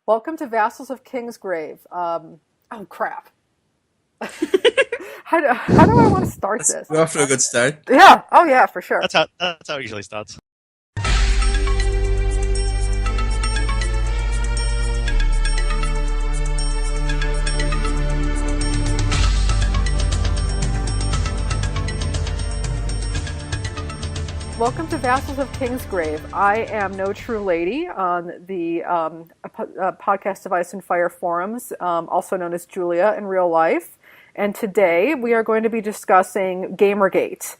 Welcome to Vassals of Kingsgrave. Oh crap. How do I want to start this? We're off to a good start. Yeah. Oh yeah, for sure. That's how it usually starts. Welcome to Vassals of Kingsgrave. I am No True Lady on the podcast device and fire forums, also known as Julia in real life. And today we are going to be discussing Gamergate.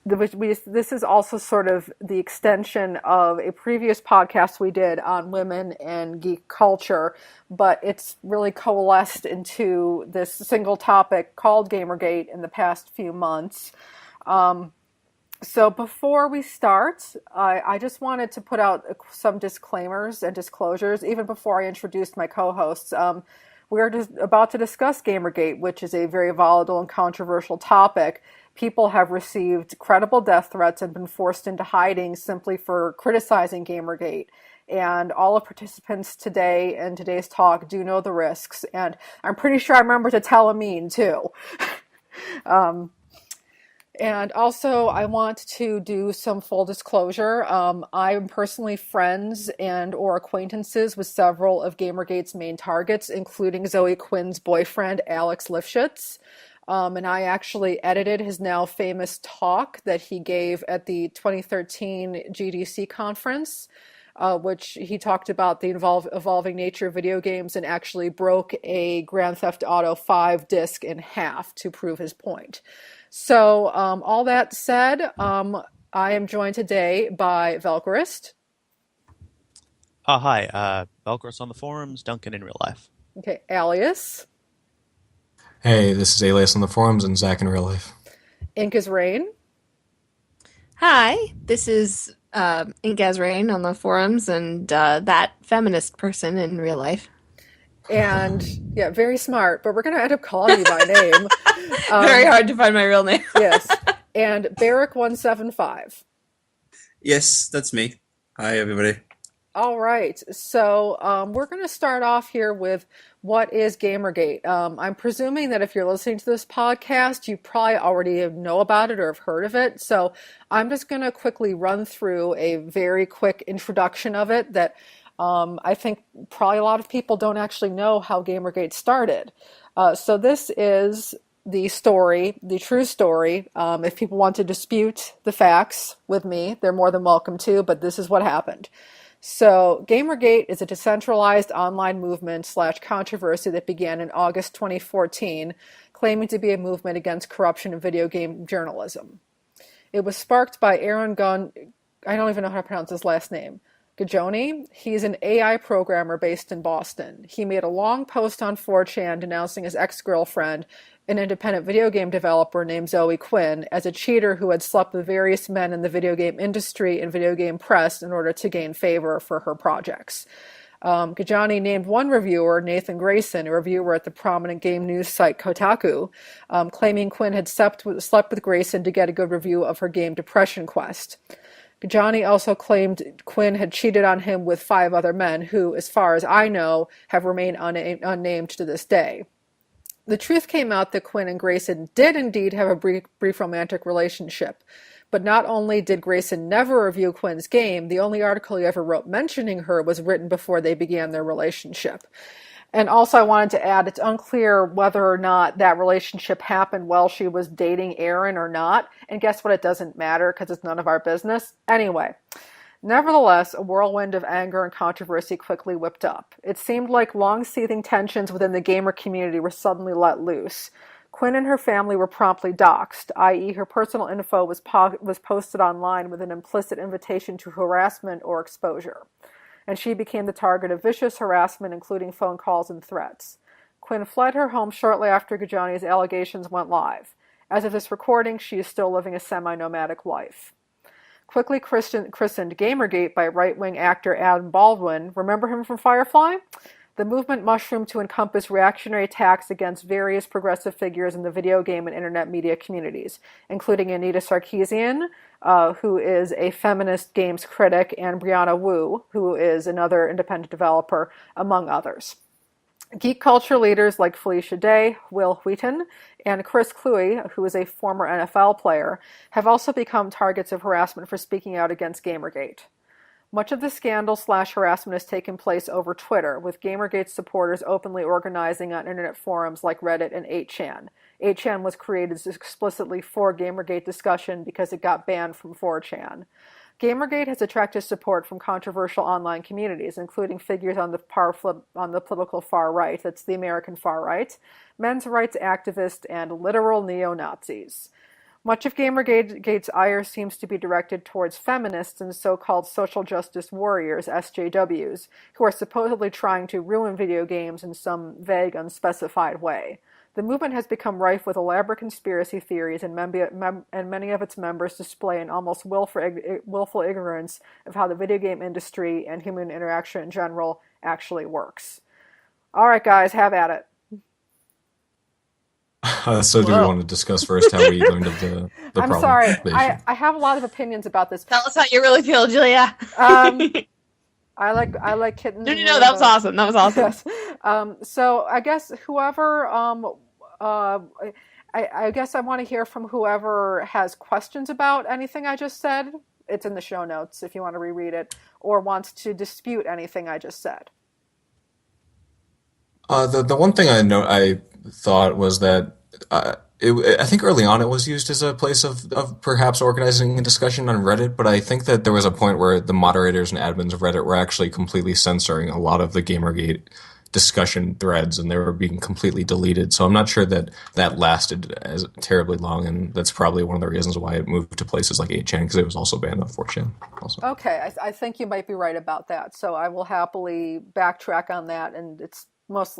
This is also sort of the extension of a previous podcast we did on women and geek culture, but it's really coalesced into this single topic called Gamergate in the past few months. So before we start, I just wanted to put out some disclaimers and disclosures, even before I introduced my co-hosts. We are just about to discuss Gamergate, which is a very volatile and controversial topic. People have received credible death threats and been forced into hiding simply for criticizing Gamergate. And all the participants today in today's talk do know the risks. And I'm pretty sure I remember to tell Amin, too. And also, I want to do some full disclosure. I am personally friends and or acquaintances with several of Gamergate's main targets, including Zoe Quinn's boyfriend, Alex Lifshitz. And I actually edited his now famous talk that he gave at the 2013 GDC conference, which he talked about the evolving nature of video games and actually broke a Grand Theft Auto 5 disc in half to prove his point. So all that said, I am joined today by Velcrist. Hi, Velcros on the forums, Duncan in real life. Okay, Alias. Hey, this is Alias on the forums and Zach in real life. Ink is Rain. Hi, this is Ink as Rain on the forums and that feminist person in real life. And yeah, very smart, but we're going to end up calling you by name. Very hard to find my real name. Yes. And Barrick175. Yes, that's me. Hi, everybody. All right. So we're going to start off here with what is Gamergate. I'm presuming that if you're listening to this podcast, you probably already know about it or have heard of it. So I'm just going to quickly run through a very quick introduction of it that I think probably a lot of people don't actually know how Gamergate started. So this is the story, the true story. If people want to dispute the facts with me, they're more than welcome to, but this is what happened. So Gamergate is a decentralized online movement / controversy that began in August 2014, claiming to be a movement against corruption in video game journalism. It was sparked by Aaron Gunn, I don't even know how to pronounce his last name, Gajoni. He's an AI programmer based in Boston. He made a long post on 4chan denouncing his ex-girlfriend, an independent video game developer named Zoe Quinn, as a cheater who had slept with various men in the video game industry and video game press in order to gain favor for her projects. Gajani named one reviewer, Nathan Grayson, a reviewer at the prominent game news site Kotaku, claiming Quinn had slept with Grayson to get a good review of her game Depression Quest. Johnny also claimed Quinn had cheated on him with 5 other men who, as far as I know, have remained unnamed to this day. The truth came out that Quinn and Grayson did indeed have a brief romantic relationship. But not only did Grayson never review Quinn's game, the only article he ever wrote mentioning her was written before they began their relationship. And also I wanted to add, it's unclear whether or not that relationship happened while she was dating Aaron or not. And guess what? It doesn't matter because it's none of our business. Anyway, nevertheless, a whirlwind of anger and controversy quickly whipped up. It seemed like long-seething tensions within the gamer community were suddenly let loose. Quinn and her family were promptly doxxed, i.e. her personal info was posted online with an implicit invitation to harassment or exposure. And she became the target of vicious harassment, including phone calls and threats. Quinn fled her home shortly after Gajani's allegations went live. As of this recording, she is still living a semi-nomadic life. Quickly christened Gamergate by right-wing actor Adam Baldwin, remember him from Firefly? The movement mushroomed to encompass reactionary attacks against various progressive figures in the video game and internet media communities, including Anita Sarkeesian, who is a feminist games critic, and Brianna Wu, who is another independent developer, among others. Geek culture leaders like Felicia Day, Will Wheaton, and Chris Cluey, who is a former NFL player, have also become targets of harassment for speaking out against Gamergate. Much of the scandal/harassment has taken place over Twitter, with Gamergate supporters openly organizing on internet forums like Reddit and 8chan. 8chan was created explicitly for Gamergate discussion because it got banned from 4chan. Gamergate has attracted support from controversial online communities, including figures on the political far right, that's the American far right, men's rights activists, and literal neo-Nazis. Much of Gamergate's ire seems to be directed towards feminists and so-called social justice warriors, SJWs, who are supposedly trying to ruin video games in some vague, unspecified way. The movement has become rife with elaborate conspiracy theories, and many of its members display an almost willful ignorance of how the video game industry and human interaction in general actually works. All right, guys, have at it. So do we want to discuss first how we learned of the problem? I'm sorry. I have a lot of opinions about this. Tell us how you really feel, Julia. I like kittens. No, that was awesome. That was awesome. Yes. So I guess whoever, I guess I want to hear from whoever has questions about anything I just said. It's in the show notes if you want to reread it, or wants to dispute anything I just said. The one thing I thought was that I think early on it was used as a place of perhaps organizing a discussion on Reddit, but I think that there was a point where the moderators and admins of Reddit were actually completely censoring a lot of the Gamergate discussion threads, and they were being completely deleted. So I'm not sure that lasted as terribly long, and that's probably one of the reasons why it moved to places like 8chan, because it was also banned on 4chan. Also. Okay, I think you might be right about that. So I will happily backtrack on that, and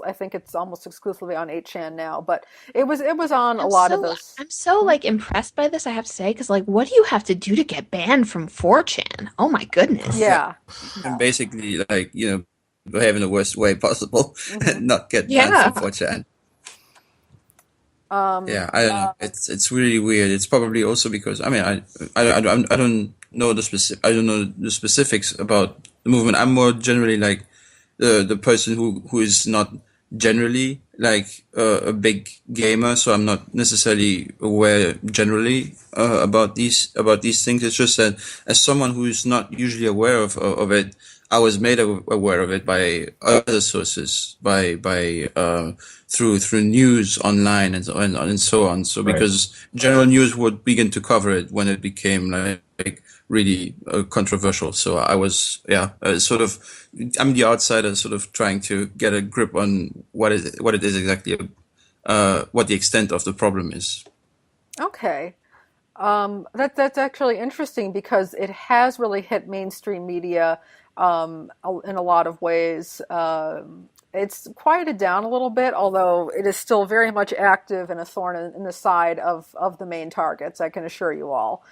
I think it's almost exclusively on 8chan now, but it was on a lot of those. I'm so impressed by this, I have to say, because what do you have to do to get banned from 4chan? Oh my goodness. Yeah. And basically, behave in the worst way possible and not get banned from 4chan. Yeah, I don't know. It's really weird. It's probably also because I don't know the specifics about the movement. I'm more generally like the person who is not generally a big gamer, so I'm not necessarily aware generally about these things. It's just that as someone who is not usually aware of it, I was made aware of it by other sources, by through news online and so on. So because general news would begin to cover it when it became really controversial. So I was I'm the outsider, sort of trying to get a grip on what it is exactly, what the extent of the problem is. Okay. That's actually interesting because it has really hit mainstream media in a lot of ways. It's quieted down a little bit, although it is still very much active and a thorn in the side of the main targets, I can assure you all.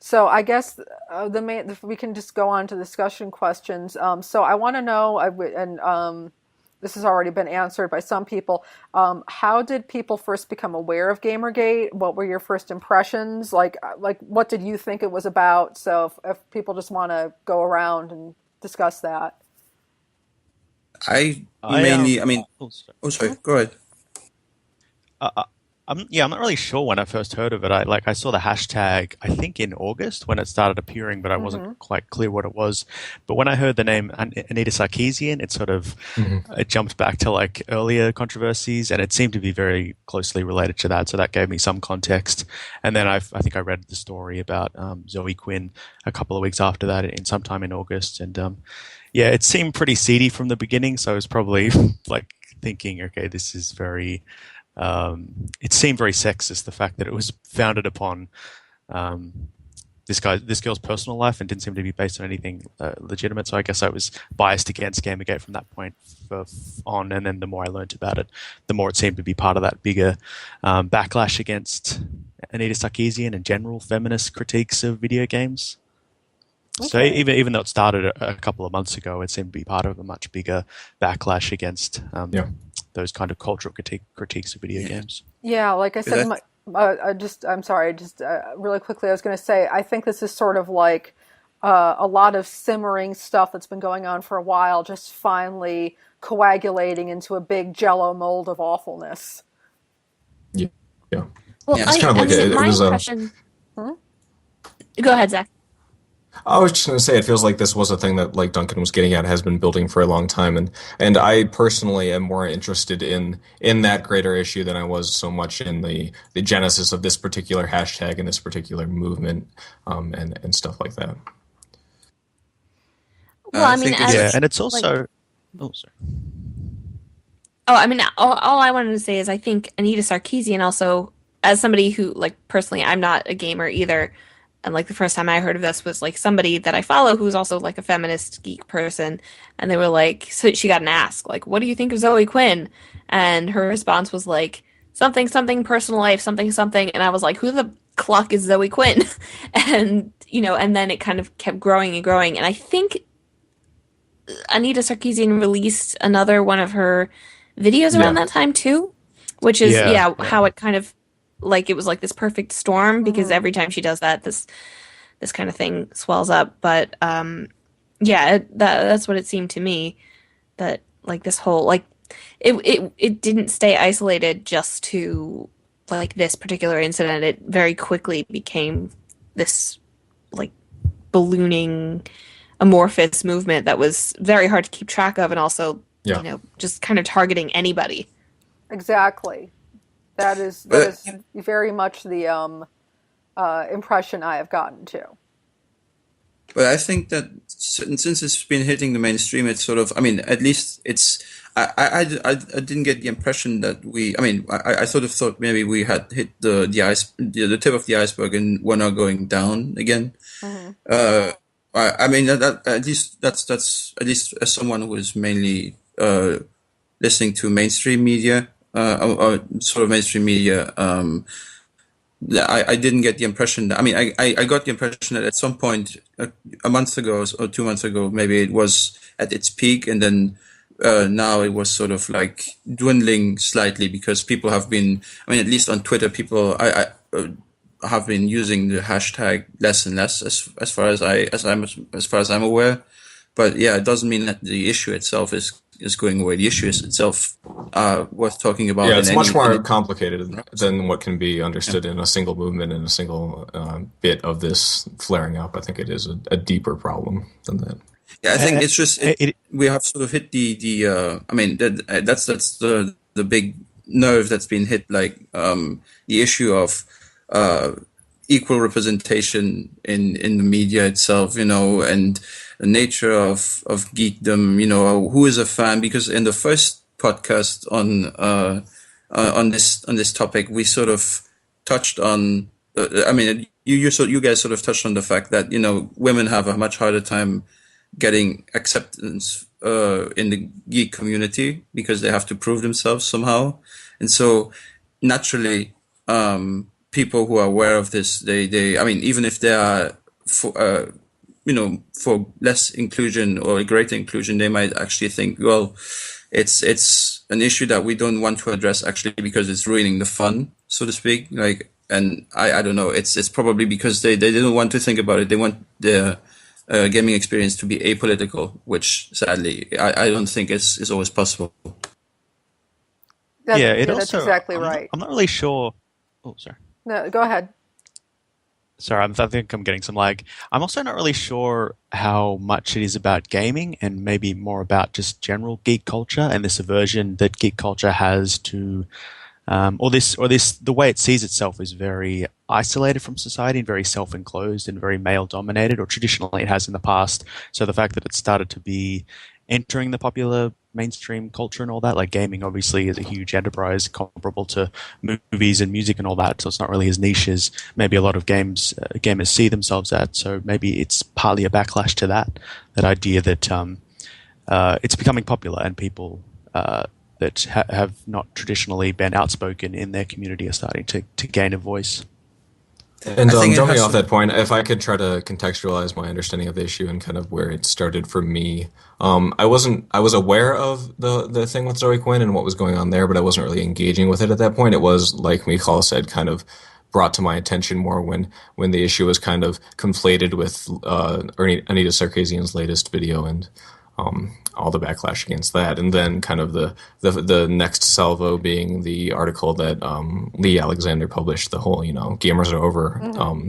So I guess we can just go on to discussion questions. So I want to know, and this has already been answered by some people, how did people first become aware of Gamergate? What were your first impressions? Like what did you think it was about? So if people just want to go around and discuss that. Sorry, go ahead. I'm not really sure when I first heard of it. I saw the hashtag, I think in August when it started appearing, but I wasn't quite clear what it was. But when I heard the name Anita Sarkeesian, it sort of it jumped back to earlier controversies, and it seemed to be very closely related to that. So that gave me some context. And then I think I read the story about Zoe Quinn a couple of weeks after that, in sometime in August, and it seemed pretty seedy from the beginning. So I was probably thinking, okay, this is very. It seemed very sexist, the fact that it was founded upon this girl's personal life and didn't seem to be based on anything legitimate. So I guess I was biased against Gamergate from that point on. And then the more I learned about it, the more it seemed to be part of that bigger backlash against Anita Sarkeesian and general feminist critiques of video games. So Okay. even though it started a couple of months ago, it seemed to be part of a much bigger backlash against those kind of cultural critiques of video games. Yeah, like I said, I'm sorry, just really quickly, I was going to say, I think this is sort of like a lot of simmering stuff that's been going on for a while, just finally coagulating into a big jello mold of awfulness. Yeah. Well, Yeah. It's kind of like it my was a. impression. Go ahead, Zach. I was just going to say, it feels like this was a thing that, like Duncan was getting at, has been building for a long time, and I personally am more interested in that greater issue than I was so much in the genesis of this particular hashtag and this particular movement, and stuff like that. Well, I mean, think And it's also. like, Oh, sorry. oh, I mean, all I wanted to say is I think Anita Sarkeesian also, as somebody who, like, personally, I'm not a gamer either, and like the first time I heard of this was like somebody that I follow who's also like a feminist geek person, and they were like, so she got an ask, like, what do you think of Zoe Quinn? And her response was like, something, something, personal life, something, something, and I was like, who the cluck is Zoe Quinn? And, and then it kind of kept growing and growing, and I think Anita Sarkeesian released another one of her videos around that time too, which is how it kind of like it was like this perfect storm because every time she does that, this kind of thing swells up. But that's what it seemed to me, that like this whole like it didn't stay isolated just to like this particular incident. It very quickly became this like ballooning amorphous movement that was very hard to keep track of, and also just kind of targeting anybody. Exactly. That is very much the impression I have gotten too. But I think that since it's been hitting the mainstream, it's sort of, I mean, at least it's, I didn't get the impression that I sort of thought maybe we had hit the tip of the iceberg and we're now going down again. I mean, at least that's at least as someone who is mainly listening to mainstream media, or sort of mainstream media, I didn't get the impression that, I got the impression that at some point, a month ago or 2 months ago, maybe it was at its peak, and then now it was sort of like dwindling slightly because people have been, at least on Twitter, people have been using the hashtag less and less as far as I'm aware. But yeah, it doesn't mean that the issue itself is going away. The issue is itself worth talking about. Yeah, it's much more complicated than what can be understood in a single movement and a single bit of this flaring up. I think it is a deeper problem than that. Yeah, I think it's just we have sort of hit that's the big nerve that's been hit, like the issue of equal representation in the media itself, and the nature of geekdom, who is a fan, because in the first podcast on this topic, we sort of touched on, you guys sort of touched on the fact that, women have a much harder time getting acceptance in the geek community because they have to prove themselves somehow. And so naturally, people who are aware of this, they even if they are for less inclusion or greater inclusion, they might actually think, well, it's an issue that we don't want to address actually because it's ruining the fun, so to speak. Like, and I don't know, it's probably because they didn't want to think about it. They want their gaming experience to be apolitical, which sadly I don't think is always possible. That's exactly right. I'm not really sure. Oh, sorry. No, go ahead. Sorry, I think I'm getting some lag. I'm also not really sure how much it is about gaming and maybe more about just general geek culture and this aversion that geek culture has to, the way it sees itself is very isolated from society and very self-enclosed and very male-dominated, or traditionally it has in the past. So the fact that it started to be entering the popular mainstream culture and all that, like gaming obviously is a huge enterprise comparable to movies and music and all that, so it's not really as niche as maybe a lot of gamers see themselves at. So maybe it's partly a backlash to that idea that it's becoming popular and people that have not traditionally been outspoken in their community are starting to gain a voice. And I think it jumping has off to. that point, if I could try to contextualize my understanding of the issue and kind of where it started for me, I was aware of the thing with Zoe Quinn and what was going on there, but I wasn't really engaging with it at that point. It was, like Michal said, kind of brought to my attention more when the issue was kind of conflated with Anita Sarkeesian's latest video and all the backlash against that, and then kind of the next salvo being the article that Lee Alexander published, the whole gamers are over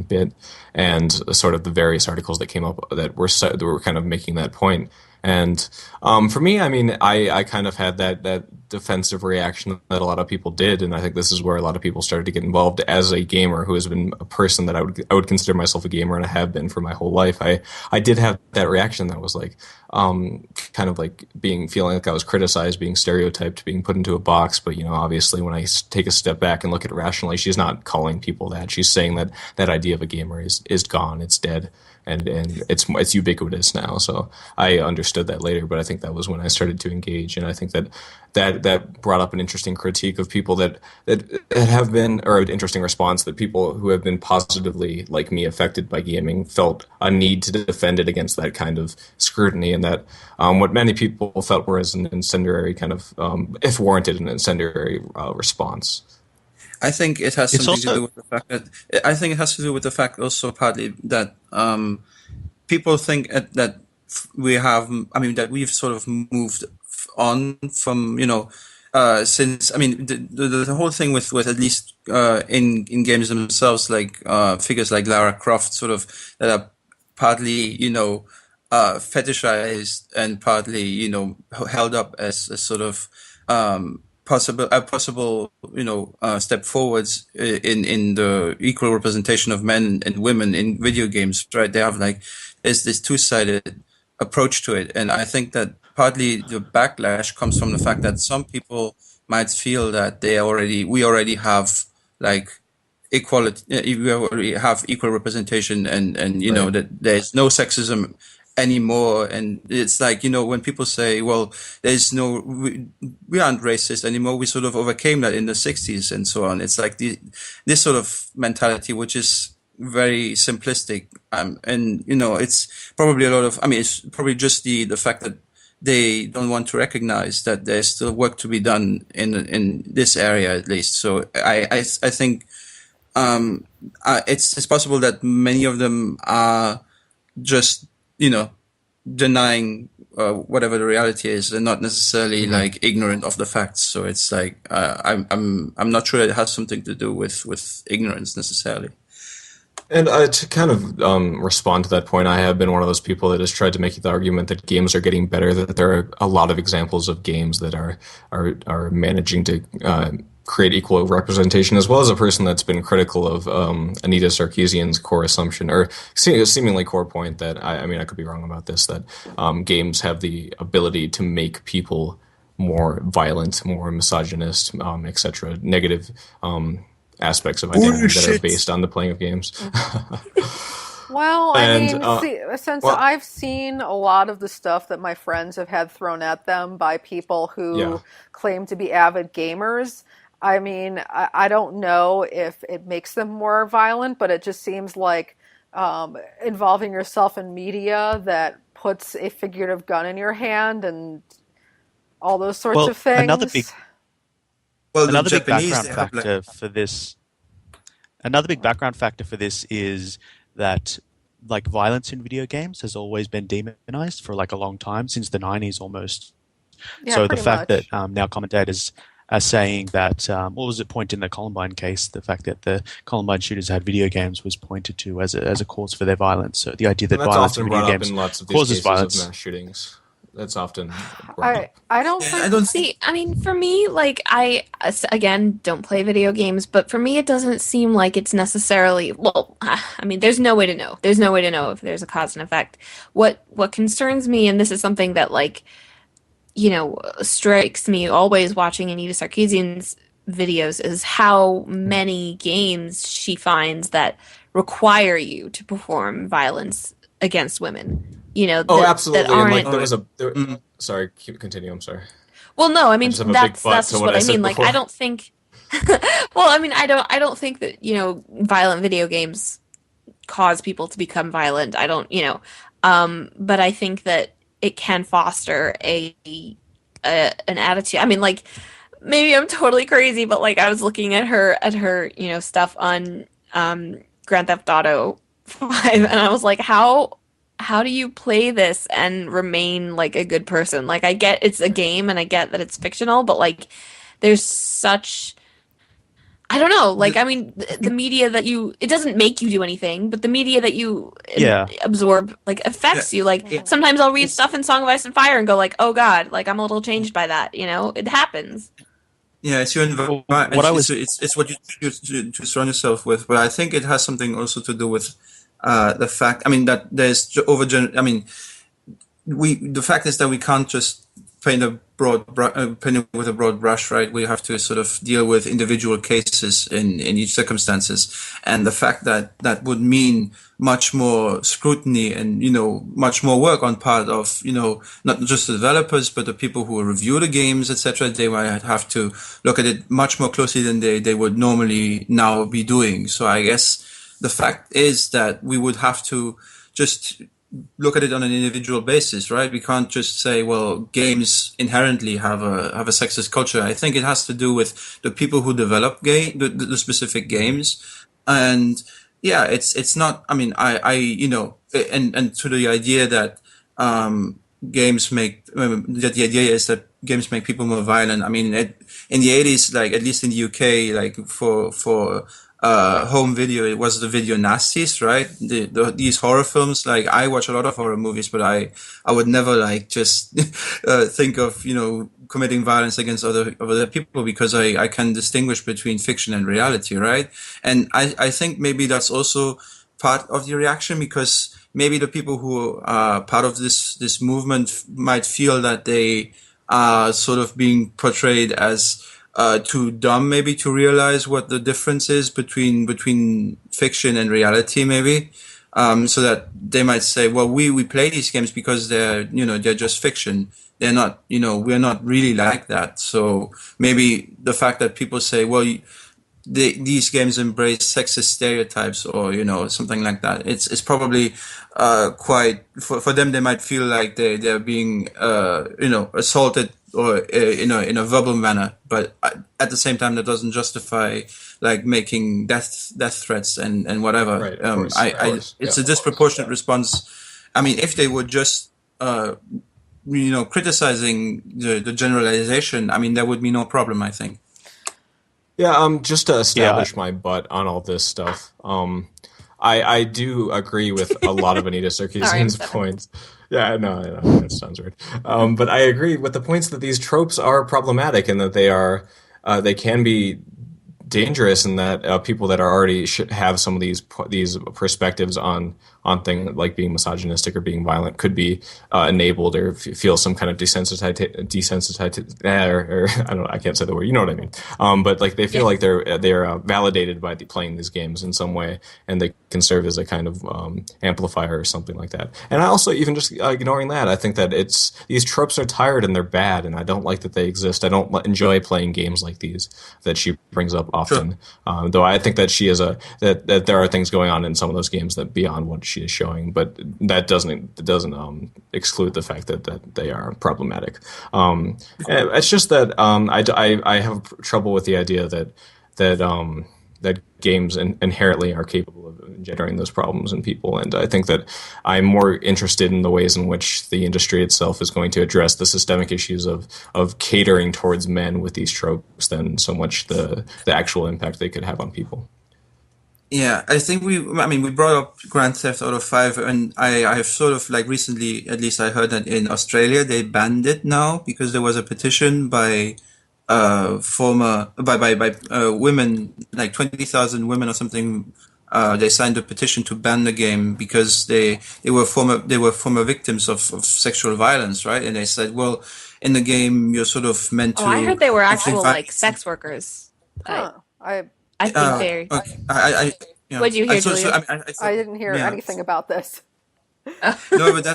bit, and sort of the various articles that came up that were kind of making that point. And for me, I mean, I kind of had that defensive reaction that a lot of people did, and I think this is where a lot of people started to get involved. As a gamer who has been a person that I would consider myself a gamer, and I have been for my whole life, I did have that reaction that was like kind of like feeling like I was criticized, being stereotyped, being put into a box. But obviously, when I take a step back and look at it rationally, she's not calling people that. She's saying that that idea of a gamer is gone, it's dead. And it's ubiquitous now. So I understood that later, but I think that was when I started to engage, and I think that brought up an interesting critique of people that have been, or an interesting response that people who have been positively, like me, affected by gaming felt a need to defend it against that kind of scrutiny, and that what many people felt were as an incendiary kind of, if warranted, an incendiary response. I think it has It's something to also do with the fact that I think it has to do with the fact also partly that people think that we have, I mean, that we've sort of moved on from, since, I mean, the whole thing with at least in games themselves, like figures like Lara Croft, sort of that are partly, fetishized and partly, held up as a sort of possible step forwards in the equal representation of men and women in video games, right? They have there's this two-sided approach to it, and I think that partly the backlash comes from the fact that some people might feel that we already have equality, we already have equal representation, and Right. that there's no sexism anymore. And it's when people say, well, we aren't racist anymore, we sort of overcame that in the 60s and so on. It's like this sort of mentality, which is very simplistic, and it's probably it's probably just the fact that they don't want to recognize that there's still work to be done in this area, at least. So I think it's possible that many of them are just denying whatever the reality is, and not necessarily ignorant of the facts. So it's I'm not sure it has something to do with ignorance necessarily. And to kind of respond to that point, I have been one of those people that has tried to make the argument that games are getting better, that there are a lot of examples of games that are managing to create equal representation, as well as a person that's been critical of Anita Sarkeesian's core assumption, or seemingly core point, that I mean, I could be wrong about this, that games have the ability to make people more violent, more misogynist, etc., negative aspects of identity that are based on the playing of games. Well, I And mean, since well, I've seen a lot of the stuff that my friends have had thrown at them by people yeah. who claim to be avid gamers, I mean, I don't know if it makes them more violent, but it just seems like involving yourself in media that puts a figurative gun in your hand and all those sorts well of another big things. Well, the another big Japanese, background they have factor for this Another big background factor for this is that violence in video games has always been demonized for a long time, since the 90s almost. Yeah, So the pretty fact that much. now commentators are saying that, what was it, point in the Columbine case, the fact that the Columbine shooters had video games was pointed to as a cause for their violence. So the idea And that that's violence in often video brought up games in lots of these causes cases of violence. mass shootings. That's often brought I up. I don't Yeah, I think don't think. See, I mean, for me, again, don't play video games, but for me, it doesn't seem like it's necessarily, well, I mean, there's no way to know. There's no way to know if there's a cause and effect. What concerns me, and this is something that, strikes me always watching Anita Sarkeesian's videos, is how many games she finds that require you to perform violence against women. Oh, That absolutely. And aren't. Oh, sorry, continue. I'm sorry. Well, no, I I mean just have a big that's butt to just what what I I mean. said Like, I before. don't think Well, I mean, I don't think that, violent video games cause people to become violent. I don't, but I think that it can foster an attitude. I mean, like maybe I'm totally crazy, but like I was looking at her, stuff on Grand Theft Auto 5 and I was like, how do you play this and remain like a good person? Like I get it's a game and I get that it's fictional, but like there's such I don't know. Like, I mean, the media that it doesn't make you do anything, but the media that you Yeah. absorb, like, affects you. Like, sometimes I'll read stuff in Song of Ice and Fire and go, like, oh God, like, I'm a little changed by that, It happens. Yeah, it's your environment. Well, what I was It's what you choose to surround yourself with. But I think it has something also to do with the fact. I mean, that there's I mean, the fact is that we can't just paint it with a broad brush, right? We have to sort of deal with individual cases in each circumstances, and the fact that that would mean much more scrutiny and much more work on part of not just the developers but the people who review the games, etc. They might have to look at it much more closely than they would normally now be doing. So I guess the fact is that we would have to just look at it on an individual basis, right? We can't just say, well, games inherently have a sexist culture. I think it has to do with the people who develop the specific games, and yeah, it's not. I mean, and to the idea that games make that the idea is that games make people more violent. I mean, in the 80s, like at least in the UK, like for home video, it was the video nasties, right? These horror films. Like I watch a lot of horror movies, but I would never like just think of committing violence against other people, because I can distinguish between fiction and reality, right? And I think maybe that's also part of the reaction, because maybe the people who are part of this movement might feel that they are sort of being portrayed as too dumb, maybe, to realize what the difference is between fiction and reality, maybe. So that they might say, well, we play these games because they're just fiction. They're not, we're not really like that. So maybe the fact that people say, well, these games embrace sexist stereotypes, or something like that. It's probably quite for them. They might feel like they're being assaulted, or in a verbal manner. But at the same time, that doesn't justify like making death threats and whatever. Right, of course, of course. It's Yeah. a disproportionate response. I mean, if they were just criticizing the generalization, I mean, there would be no problem, I think. Yeah, just to establish my butt on all this stuff, I do agree with a lot of Anita Sarkeesian's Sorry. points. Yeah, no, that sounds weird. But I agree with the points that these tropes are problematic, and that they can be dangerous, and that people that are already should have some of these perspectives on things like being misogynistic or being violent could be enabled, or feel some kind of desensitized, or I don't know, I can't say the word, you know what I mean. But like they feel like they're validated by playing these games in some way, and they can serve as a kind of amplifier or something like that. And I also, even just ignoring that, I think that these tropes are tired and they're bad, and I don't like that they exist. I don't enjoy playing games like these that she brings up often. Sure. Though I think that she is that there are things going on in some of those games that beyond what she is showing, but that doesn't exclude the fact that they are problematic. It's just that I have trouble with the idea that games inherently are capable of generating those problems in people, and I think that I'm more interested in the ways in which the industry itself is going to address the systemic issues of catering towards men with these tropes than so much the actual impact they could have on people. Yeah, I think we brought up Grand Theft Auto 5, and I have sort of like recently, at least I heard that in Australia they banned it now because there was a petition by women, like 20,000 women or something. They signed a petition to ban the game because they were former victims of sexual violence, right? And they said, well, in the game you're sort of meant to. Oh, I heard they were actual like sex workers. Huh. I think they're. Okay. What'd you hear, Julia? I didn't hear anything about this. No, but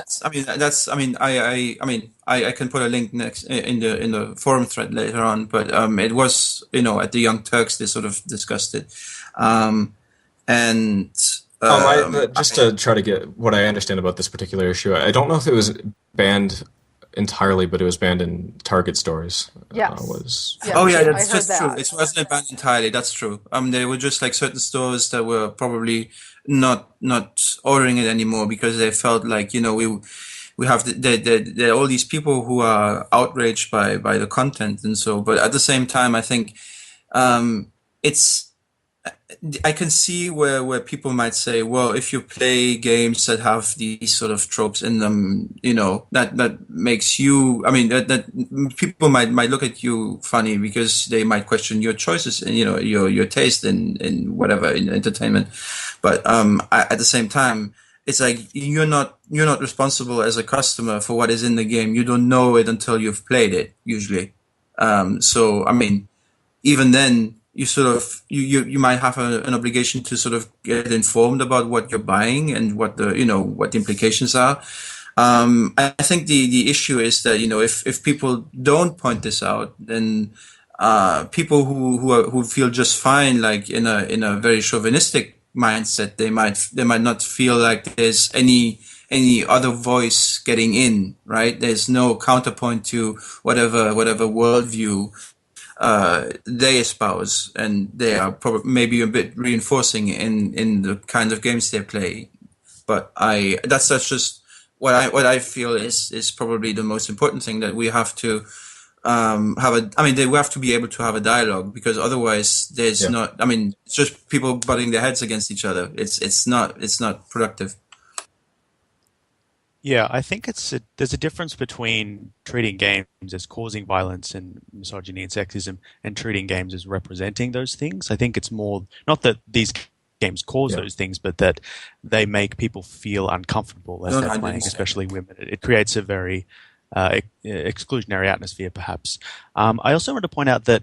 I can put a link next in the forum thread later on. But it was, at the Young Turks they sort of discussed it, and Just to try to get what I understand about this particular issue, I don't know if it was banned entirely, but it was banned in Target stores. Yes. Was Yes, Oh yeah, I that's heard just true. that. It wasn't banned entirely. That's true. There were just like certain stores that were probably not ordering it anymore because they felt like we have there are all these people who are outraged by the content and so. But at the same time, I think it's I can see where people might say, well, if you play games that have these sort of tropes in them, that makes you, that people might look at you funny because they might question your choices and, your taste in whatever, in entertainment. But, at the same time, it's like you're not responsible as a customer for what is in the game. You don't know it until you've played it, usually. So, even then you sort of you might have an obligation to sort of get informed about what you're buying and what the implications are. I think the issue is that if people don't point this out, then people who feel just fine, like in a very chauvinistic mindset, they might not feel like there's any other voice getting in, right? There's no counterpoint to whatever worldview they espouse, and they are probably maybe a bit reinforcing in the kinds of games they play. But that's just what I feel is probably the most important thing, that we have to we have to be able to have a dialogue, because otherwise there's not. It's just people butting their heads against each other. It's not productive. Yeah, I think there's a difference between treating games as causing violence and misogyny and sexism and treating games as representing those things. I think it's more not that these games cause those things, but that they make people feel uncomfortable as they're playing, especially women. It creates a very exclusionary atmosphere, perhaps. I also want to point out that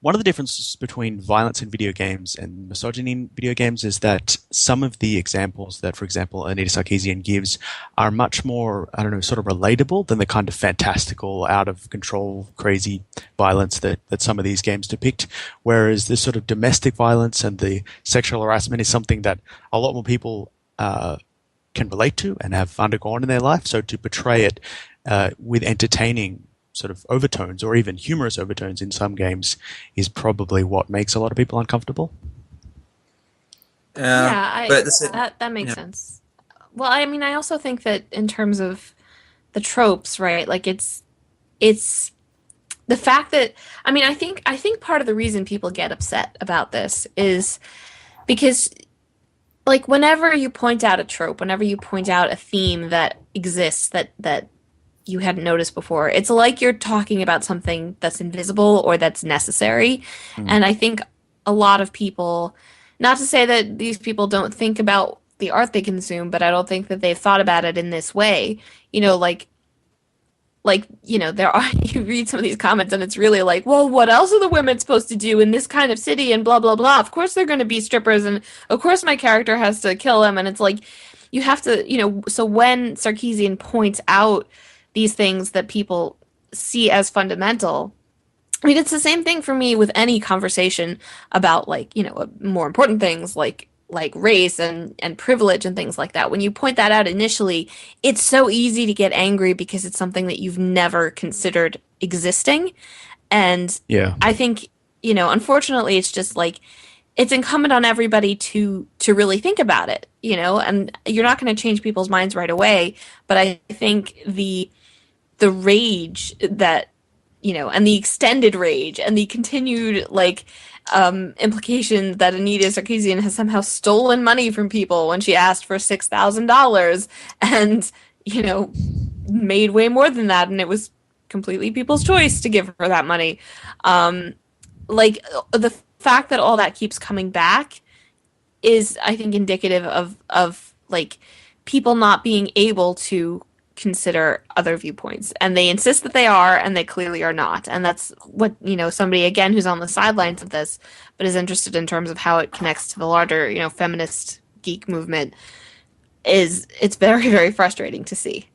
one of the differences between violence in video games and misogyny in video games is that some of the examples that, for example, Anita Sarkeesian gives are much more, sort of relatable than the kind of fantastical, out of control, crazy violence that some of these games depict. Whereas this sort of domestic violence and the sexual harassment is something that a lot more people can relate to and have undergone in their life. So to portray it with entertaining sort of overtones or even humorous overtones in some games is probably what makes a lot of people uncomfortable. That makes sense. Well, I also think that in terms of the tropes, right? Like it's the fact that I think part of the reason people get upset about this is because, like, whenever you point out a trope, whenever you point out a theme that exists that you hadn't noticed before, it's like you're talking about something that's invisible or that's necessary. And I think a lot of people, not to say that these people don't think about the art they consume, but I don't think that they've thought about it in this way. There are, you read some of these comments and it's really like, well, what else are the women supposed to do in this kind of city and blah, blah, blah. Of course they're going to be strippers and of course my character has to kill them. And it's like, you have to, so when Sarkeesian points out these things that people see as fundamental, it's the same thing for me with any conversation about, like, more important things like race and privilege and things like that. When you point that out initially, it's so easy to get angry because it's something that you've never considered existing. And I think, unfortunately, it's just like, it's incumbent on everybody to really think about it, and you're not going to change people's minds right away. But I think the rage that, and the extended rage and the continued, like, implication that Anita Sarkeesian has somehow stolen money from people when she asked for $6,000 and, made way more than that. And it was completely people's choice to give her that money. Like, the fact that all that keeps coming back is, I think, indicative of like, people not being able to consider other viewpoints, and they insist that they are, and they clearly are not. And that's what, somebody, again, who's on the sidelines of this but is interested in terms of how it connects to the larger, feminist geek movement, it's very, very frustrating to see.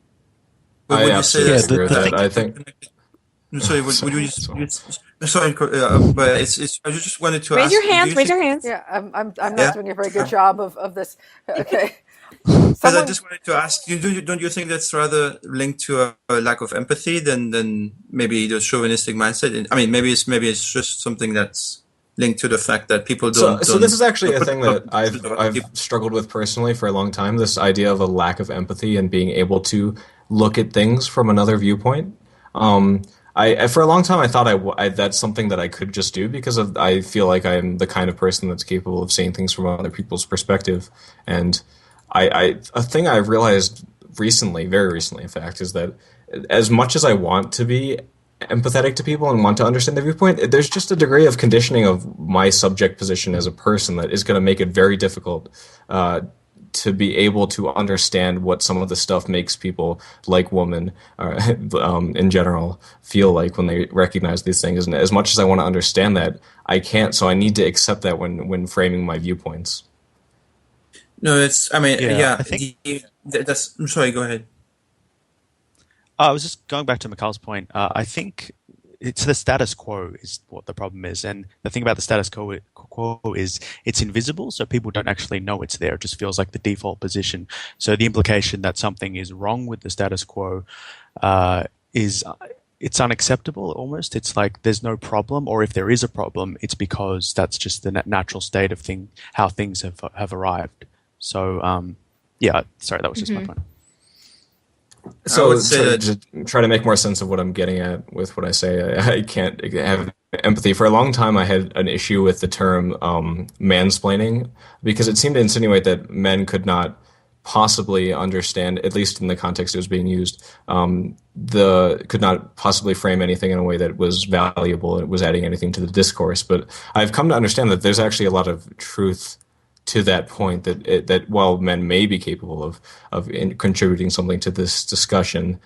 But I would you say absolutely Yeah, that's the, agree with the that. thing. I think. sorry? Sorry, but it's. I just wanted to Raise ask. your Do hands. you Raise think? your hands. Yeah, I'm not Yeah. doing a very good job of this. Okay. Because I Someone, just wanted to ask you, don't you think that's rather linked to a lack of empathy than maybe the chauvinistic mindset? I mean, maybe it's just something that's linked to the fact that people So this is actually a put thing themselves that in the shoes of other I've people. struggled with personally for a long time. This idea of a lack of empathy and being able to look at things from another viewpoint. Um, for a long time I thought that's something that I could just do because I feel like I'm the kind of person that's capable of seeing things from other people's perspective. And a thing I've realized recently, very recently, in fact, is that as much as I want to be empathetic to people and want to understand their viewpoint, there's just a degree of conditioning of my subject position as a person that is going to make it very difficult to be able to understand what some of the stuff makes people like women in general feel like when they recognize these things. And as much as I want to understand that, I can't. So I need to accept that when framing my viewpoints. No, it's. I mean, Yeah, yeah. I think That's. I'm sorry. Go ahead. I was just going back to Mikhail's point. I think it's the status quo is what the problem is, and the thing about the quo is it's invisible, so people don't actually know it's there. It just feels like the default position. So the implication that something is wrong with the status quo is it's unacceptable almost. It's like there's no problem, or if there is a problem, it's because that's just the natural state of how things have arrived. So yeah, sorry, that was just my point. I would So say that. to try to make more sense of what I'm getting at with what I say, I can't have empathy. For a long time, I had an issue with the term mansplaining because it seemed to insinuate that men could not possibly understand, at least in the context it was being used, the could not possibly frame anything in a way that was valuable and was adding anything to the discourse. But I've come to understand that there's actually a lot of truth to that point that while men may be capable of contributing something to this discussion,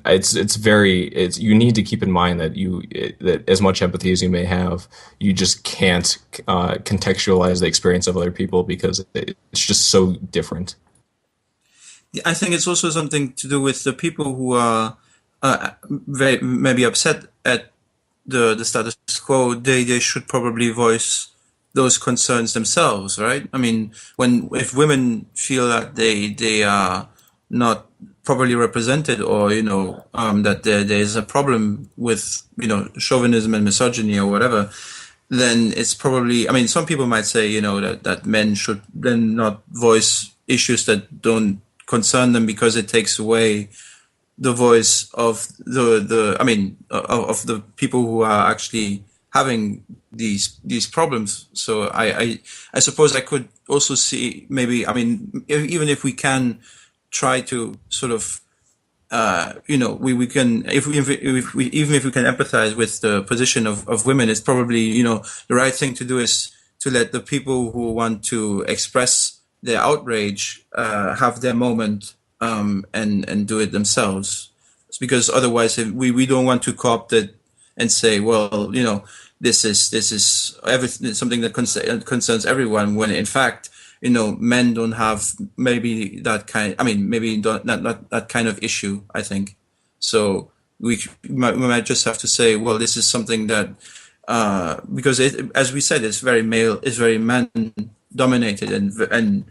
it's you need to keep in mind that that as much empathy as you may have, you just can't contextualize the experience of other people because it's just so different. I think it's also something to do with the people who are very maybe upset at the status quo. They should probably voice those concerns themselves, right? I mean, if women feel that they are not properly represented, or that there's a problem with chauvinism and misogyny or whatever, then it's probably. I mean, some people might say that men should then not voice issues that don't concern them because it takes away the voice of the I mean of the people who are actually having these problems. So I suppose I could also see, maybe, I mean, even if we can try to sort of we can, even if we can empathize with the position of women, it's probably the right thing to do is to let the people who want to express their outrage have their moment, and do it themselves. It's because otherwise, if we don't want to co-opt it and say, well, this is everything, something that concerns everyone, when in fact men don't have maybe that kind. I mean, maybe not that kind of issue, I think. So we might just have to say, well, this is something that because as we said, it's very male, it's very man dominated, and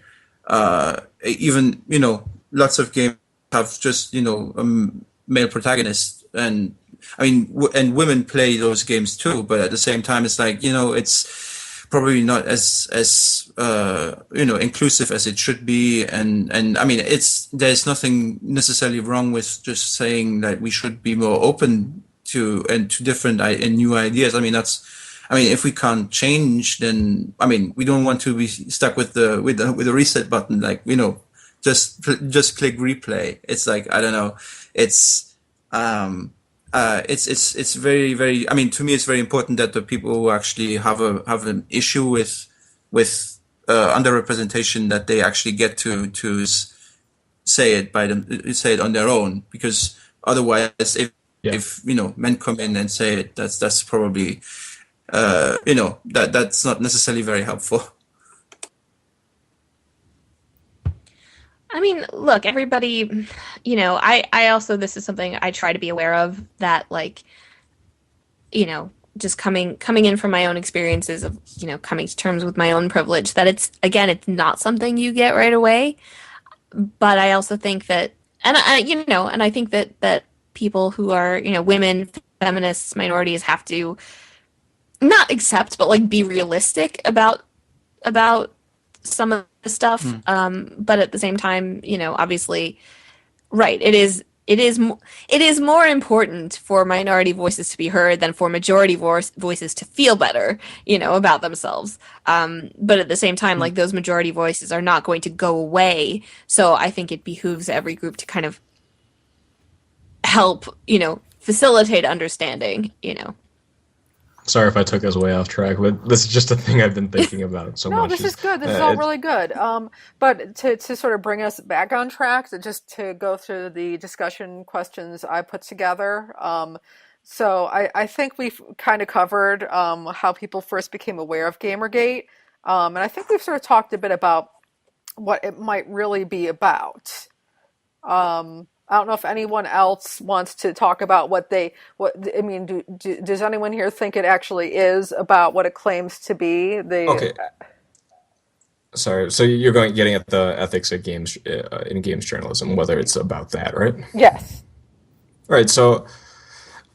even lots of games have just male protagonists, and I mean, and women play those games too, but at the same time, it's like it's probably not as inclusive as it should be, and I mean, there's nothing necessarily wrong with just saying that we should be more open to different and new ideas. I mean, if we can't change, then I mean, we don't want to be stuck with the reset button, like just click replay. It's like, I don't know, it's it's very, very. I mean, to me, it's very important that the people who actually have an issue with underrepresentation, that they actually get to say it on their own, because otherwise, if men come in and say it, that's probably that's not necessarily very helpful. I mean, look, everybody, I also, this is something I try to be aware of, that like, just coming in from my own experiences of, coming to terms with my own privilege, that it's not something you get right away. But I also think that, and I think that people who are, women, feminists, minorities have to not accept, but like be realistic about some of the stuff. But at the same time, obviously, right, it is more important for minority voices to be heard than for majority voices to feel better, about themselves. But at the same time, like, those majority voices are not going to go away. So I think it behooves every group to kind of help, facilitate understanding. Sorry if I took us way off track, but this is just a thing I've been thinking about so No, much. this is good. This is all really good. But to sort of bring us back on track, just to go through the discussion questions I put together. So I think we've kind of covered how people first became aware of GamerGate. And I think we've sort of talked a bit about what it might really be about. I don't know if anyone else wants to talk about does anyone here think it actually is about what it claims to be? Okay. Sorry, so you're getting at the ethics of games in games journalism, whether it's about that, right? Yes. Right. So,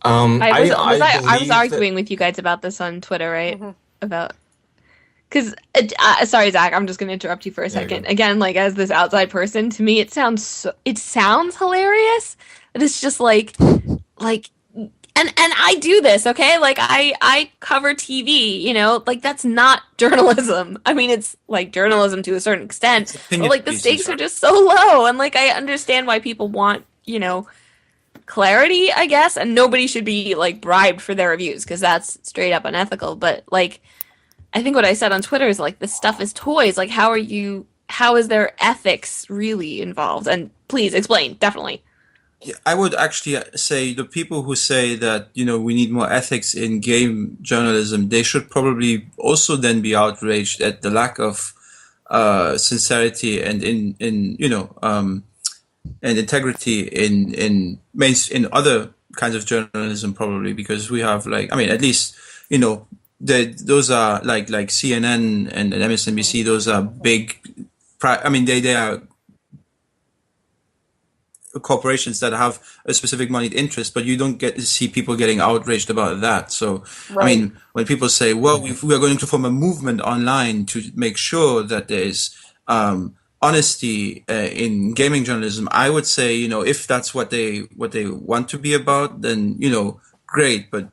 I was arguing with you guys about this on Twitter, right? Mm-hmm. About because sorry, Zach, I'm just going to interrupt you for a second. Again, like, as this outside person, to me, it sounds hilarious. It's just like, and I do this, okay? Like, I cover TV, like, that's not journalism. I mean, it's like journalism to a certain extent, but like the stakes are just so low, and like I understand why people want, clarity, I guess, and nobody should be like bribed for their reviews because that's straight up unethical. But like, I think what I said on Twitter is like, this stuff is toys. Like, how is there ethics really involved? And please explain, definitely. Yeah, I would actually say the people who say that, we need more ethics in game journalism, they should probably also then be outraged at the lack of sincerity and and integrity in other kinds of journalism, probably, because we have, like, I mean, at least, those are like CNN and MSNBC. Those are big. They are corporations that have a specific moneyed interest, but you don't get to see people getting outraged about that. So, right. I mean, when people say, "Well, we are going to form a movement online to make sure that there is honesty in gaming journalism," I would say, if that's what they want to be about, then great, but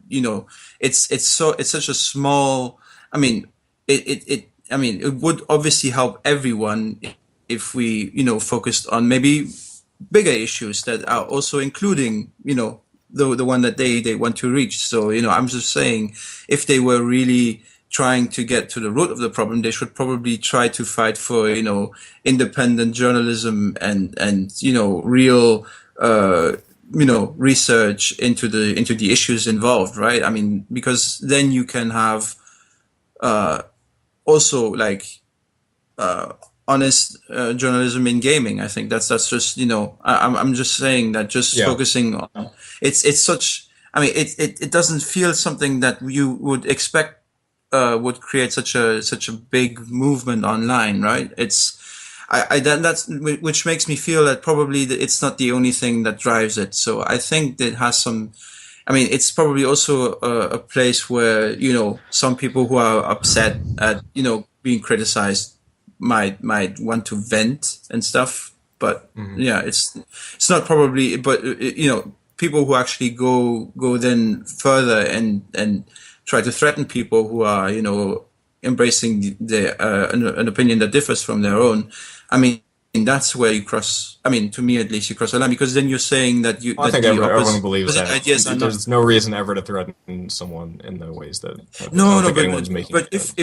it's such a small. I mean, it would obviously help everyone if we focused on maybe bigger issues that are also including the one that they want to reach. So I'm just saying, if they were really trying to get to the root of the problem, they should probably try to fight for independent journalism and real research into the issues involved, right? I mean, because then you can have also like honest journalism in gaming. I think that's just I'm just saying that focusing on it's such. I mean, it doesn't feel something that you would expect would create such a big movement online, right? That's which makes me feel that probably it's not the only thing that drives it. So I think that has some. I mean, it's probably also a place where some people who are upset at being criticized might want to vent and stuff. But yeah, it's not probably. But people who actually go then further and try to threaten people who are embracing an opinion that differs from their own. I mean, that's where you cross. I mean, to me at least, you cross the line, because then you're saying that you. I think everyone believes that. There's no reason ever to threaten someone in the ways that. But if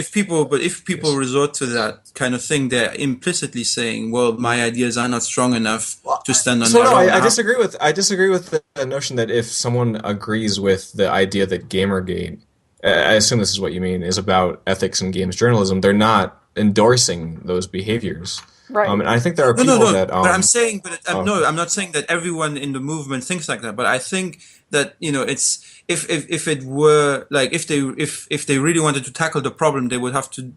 people resort to that kind of thing, they're implicitly saying, "Well, my ideas are not strong enough to stand on their own." I disagree with the notion that if someone agrees with the idea that GamerGate, I assume this is what you mean, is about ethics in games journalism, they're not endorsing those behaviors. Right. And I think there are No, no, people no. that But I'm saying, oh, no, I'm not saying that everyone in the movement thinks like that. But I think that it's if it were like if they really wanted to tackle the problem, they would have to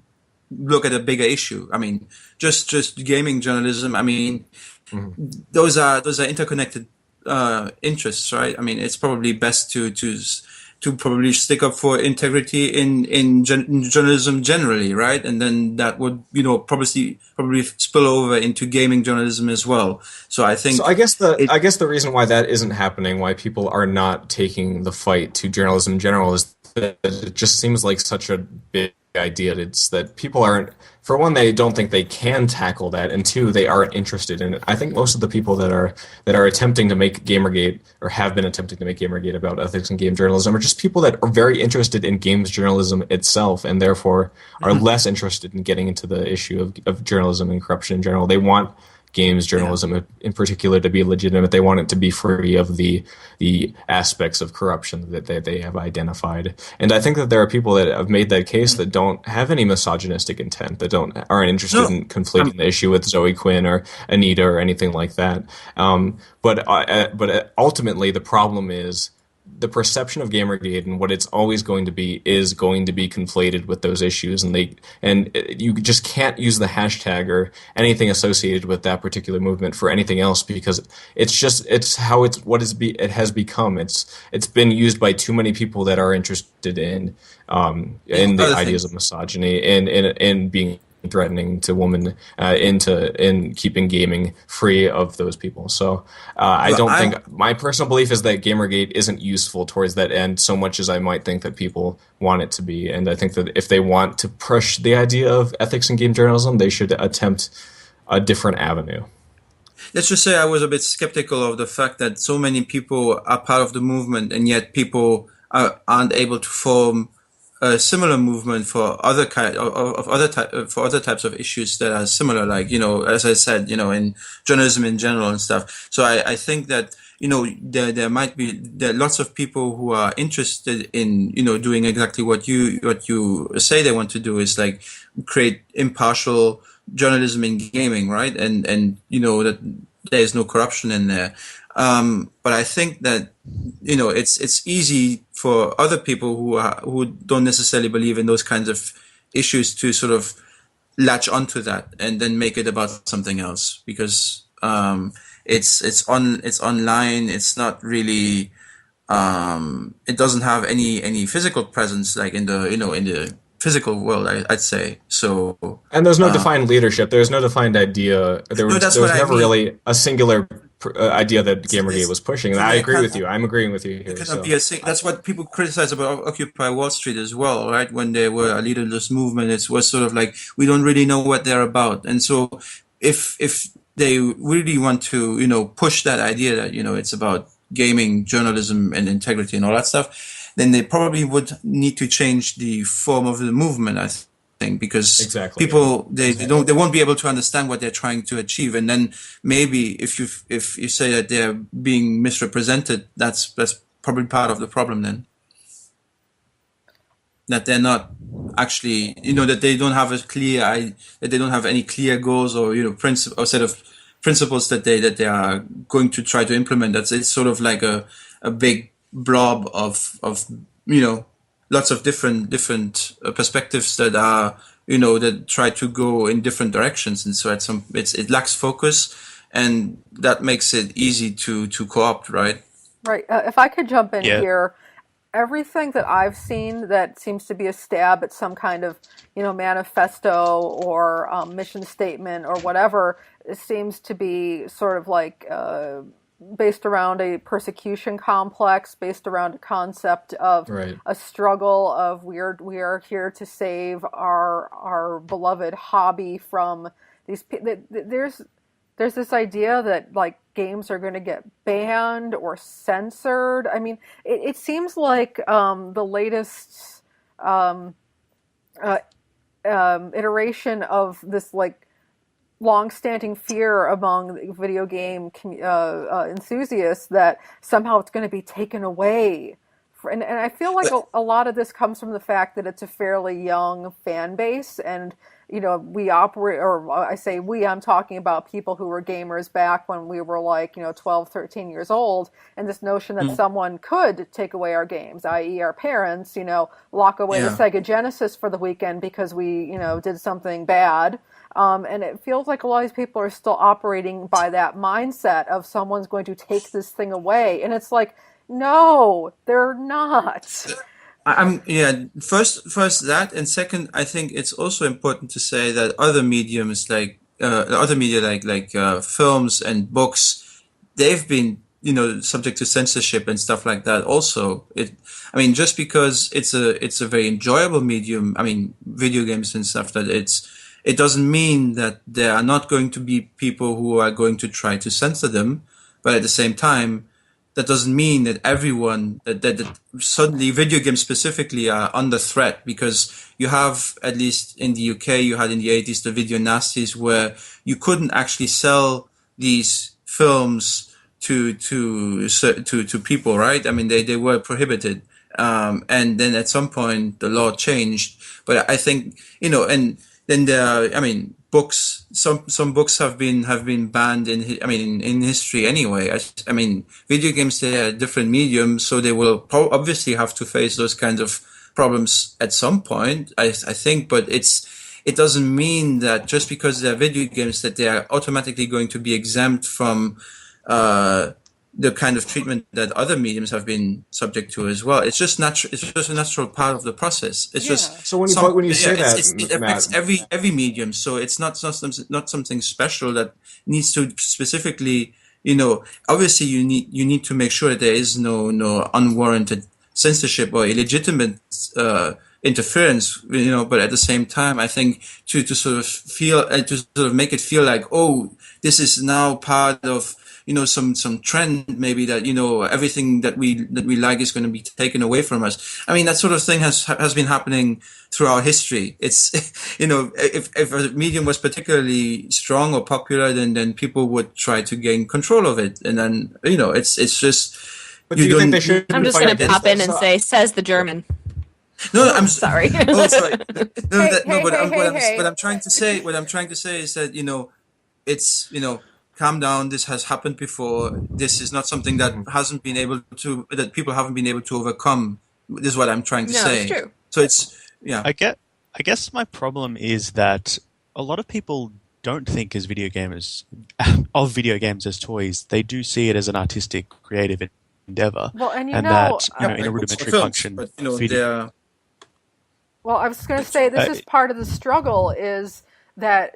look at a bigger issue. I mean, just gaming journalism. I mean, mhm. those are interconnected interests, right? I mean, it's probably best to probably stick up for integrity in journalism generally, right? And then that would probably spill over into gaming journalism as well. So I So think it. I guess the reason why that isn't happening, why people are not taking the fight to journalism in general, is that it just seems like such a big idea. It's that people aren't, for one, they don't think they can tackle that, and two, they aren't interested in it. I think most of the people that are attempting to make Gamergate or have been attempting to make Gamergate about ethics in game journalism are just people that are very interested in games journalism itself, and therefore are less interested in getting into the issue of journalism and corruption in general. They want games Yeah. journalism in particular to be legitimate. They want it to be free of the aspects of corruption that they have identified. And I think that there are people that have made that case that don't have any misogynistic intent, that aren't interested No, in conflating the issue with Zoe Quinn or Anita or anything like that. But ultimately, the problem is the perception of Gamergate and what it's always going to be is going to be conflated with those issues, and you just can't use the hashtag or anything associated with that particular movement for anything else, because it has become. It's been used by too many people that are interested in the other ideas things. of misogyny and in being threatening to women, in keeping gaming free of those people. So I But don't I'm think, my personal belief is that Gamergate isn't useful towards that end so much as I might think that people want it to be. And I think that if they want to push the idea of ethics in game journalism, they should attempt a different avenue. Let's just say I was a bit skeptical of the fact that so many people are part of the movement, and yet people aren't able to form a similar movement for other kind of other type for other types of issues that are similar, like as I said, in journalism in general and stuff. So I think that there are lots of people who are interested in doing exactly what you say they want to do, is like create impartial journalism in gaming, right? And that there's no corruption in there. But I think that it's easy for other people who don't necessarily believe in those kinds of issues to sort of latch onto that and then make it about something else, because it's online. It's not really. It doesn't have any physical presence, like in the physical world. I'd say so. And there's no defined leadership. There's no defined idea. No, that's There what was I never mean. really a singular idea that Gamergate It's was pushing. And for I me, agree with you. I'm agreeing with you it here. cannot So be that's what people criticize about Occupy Wall Street as well, right? When they were a leaderless movement, it was sort of like we don't really know what they're about. And so if they really want to, push that idea that, it's about gaming, journalism and integrity and all that stuff, then they probably would need to change the form of the movement, I think, because exactly, yeah. people they won't be able to understand what they're trying to achieve. And then maybe if you say that they're being misrepresented, that's probably part of the problem then. That they're not actually, that they don't have that they don't have any clear goals or principle or set of principles that they are going to try to implement. It's sort of like a big blob of lots of different perspectives that are that try to go in different directions, and so it lacks focus, and that makes it easy to co-opt, right? Right. If I could jump in Yeah. here, everything that I've seen that seems to be a stab at some kind of, manifesto or mission statement or whatever, it seems to be sort of like based around a persecution complex, based around a concept of Right. a struggle of we are here to save our beloved hobby from these. There's this idea that like games are going to get banned or censored. I mean, it seems like the latest um, uh, iteration of this like long-standing fear among video game enthusiasts that somehow it's going to be taken away and I feel like a lot of this comes from the fact that it's a fairly young fan base, and we operate, or I say we, I'm talking about people who were gamers back when we were like 12, 13 years old, and this notion that someone could take away our games, i.e. our parents, lock away the Sega Genesis for the weekend because we did something bad. And it feels like a lot of these people are still operating by that mindset of someone's going to take this thing away. And it's like, no, they're not. First that, and second, I think it's also important to say that other mediums like films and books, they've been subject to censorship and stuff like that. Also, just because it's a very enjoyable medium, video games and stuff, that it doesn't mean that there are not going to be people who are going to try to censor them, but at the same time, that doesn't mean that everyone that suddenly video games specifically are under threat, because you have, at least in the UK, you had in the 80s the video nasties where you couldn't actually sell these films to people, right? They were prohibited, and then at some point the law changed. But I think and then there are, books. Some books have been banned in history anyway. Video games, they are different mediums, so they will obviously have to face those kinds of problems at some point. I think, but it doesn't mean that just because they're video games that they are automatically going to be exempt from the kind of treatment that other mediums have been subject to as well. It's just natural. It's just a natural part of the process. It's just so when you say that, it affects every medium. So it's not something special that needs to specifically. Obviously you need to make sure that there is no unwarranted censorship or illegitimate interference. But at the same time, I think to sort of make it feel like, oh, this is now part of some trend, maybe that everything that we like is going to be taken away from us. That sort of thing has been happening throughout history. It's if a medium was particularly strong or popular, then people would try to gain control of it, and then it's just. But do you think they should? I'm just going to pop in and say, says the German. No, I'm sorry. Oh, sorry. What I'm trying to say is that it's calm down. This has happened before. This is not something that people haven't been able to overcome. This is what I'm trying to say. It's true. So it's I guess my problem is that a lot of people don't think as video gamers of video games as toys. They do see it as an artistic, creative endeavor. Well, and in a rudimentary function. But well, I was going to say this is part of the struggle. Is it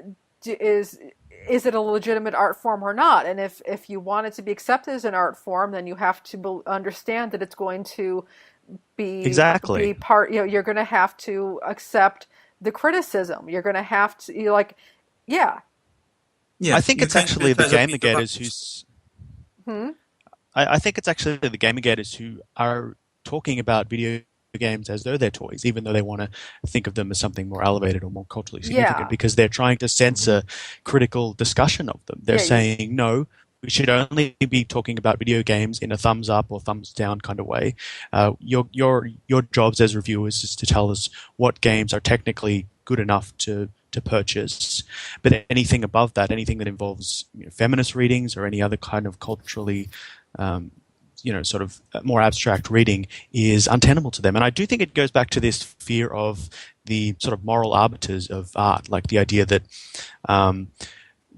a legitimate art form or not? And if you want it to be accepted as an art form, then you have to understand that it's going to be part. You're going to have to accept the criticism. You're going to have to I think it's actually the GamerGaters who's. I think it's actually the GamerGaters who are talking about video games as though they're toys, even though they want to think of them as something more elevated or more culturally significant, because they're trying to censor critical discussion of them. They're saying, no, we should only be talking about video games in a thumbs up or thumbs down kind of way. Your jobs as reviewers is to tell us what games are technically good enough to purchase, but anything above that, anything that involves feminist readings or any other kind of culturally sort of more abstract reading is untenable to them. And I do think it goes back to this fear of the sort of moral arbiters of art, like the idea that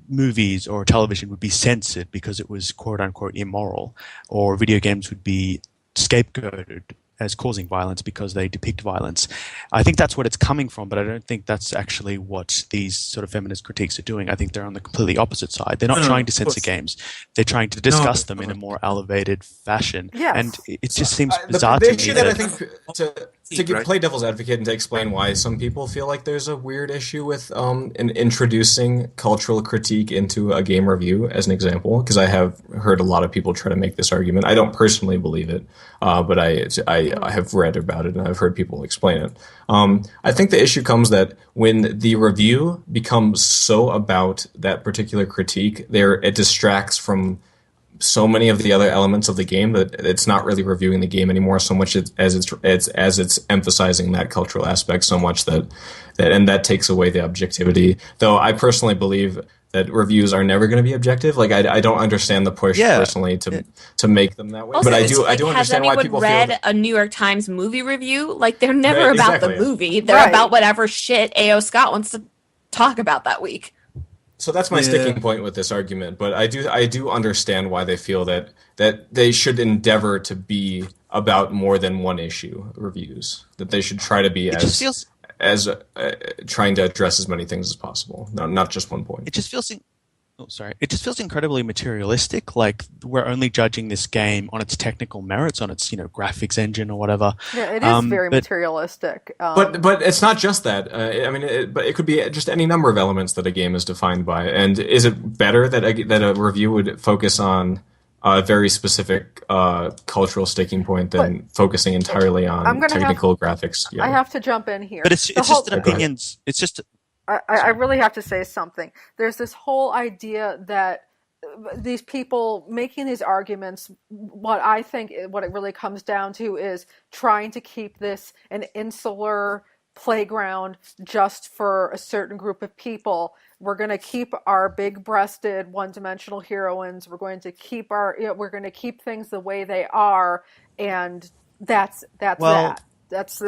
movies or television would be censored because it was quote unquote immoral, or video games would be scapegoated as causing violence because they depict violence. I think that's what it's coming from, but I don't think that's actually what these sort of feminist critiques are doing. I think they're on the completely opposite side. They're not trying to censor games. They're trying to discuss them in a more elevated fashion. Yes. And it just seems bizarre to me that I think play devil's advocate and to explain why some people feel like there's a weird issue with introducing cultural critique into a game review, as an example, because I have heard a lot of people try to make this argument. I don't personally believe it, but I have read about it and I've heard people explain it. I think the issue comes that when the review becomes so about that particular critique, it distracts from so many of the other elements of the game that it's not really reviewing the game anymore so much as it's emphasizing that cultural aspect so much that takes away the objectivity. Though I personally believe that reviews are never going to be objective. Like I don't understand the push personally to make them that way. Also, but I do understand why people read feel a New York Times movie review. Like they're never Right, about exactly. the movie. They're about whatever shit A.O. Scott wants to talk about that week. So that's my sticking point with this argument, but I do understand why they feel that they should endeavor to be about more than one issue reviews. That they should try to be trying to address as many things as possible, not just one point. It just feels It just feels incredibly materialistic. Like we're only judging this game on its technical merits, on its graphics engine or whatever. Yeah, it is very materialistic. But it's not just that. But it could be just any number of elements that a game is defined by. And is it better that a review would focus on a very specific cultural sticking point than focusing entirely on technical graphics? I have to jump in here. But it's just an opinions. It's just. I really have to say something. There's this whole idea that these people making these arguments, what it really comes down to is trying to keep this an insular playground just for a certain group of people. We're going to keep our big-breasted, one-dimensional heroines. We're going to keep we're going to keep things the way they are, and that's that.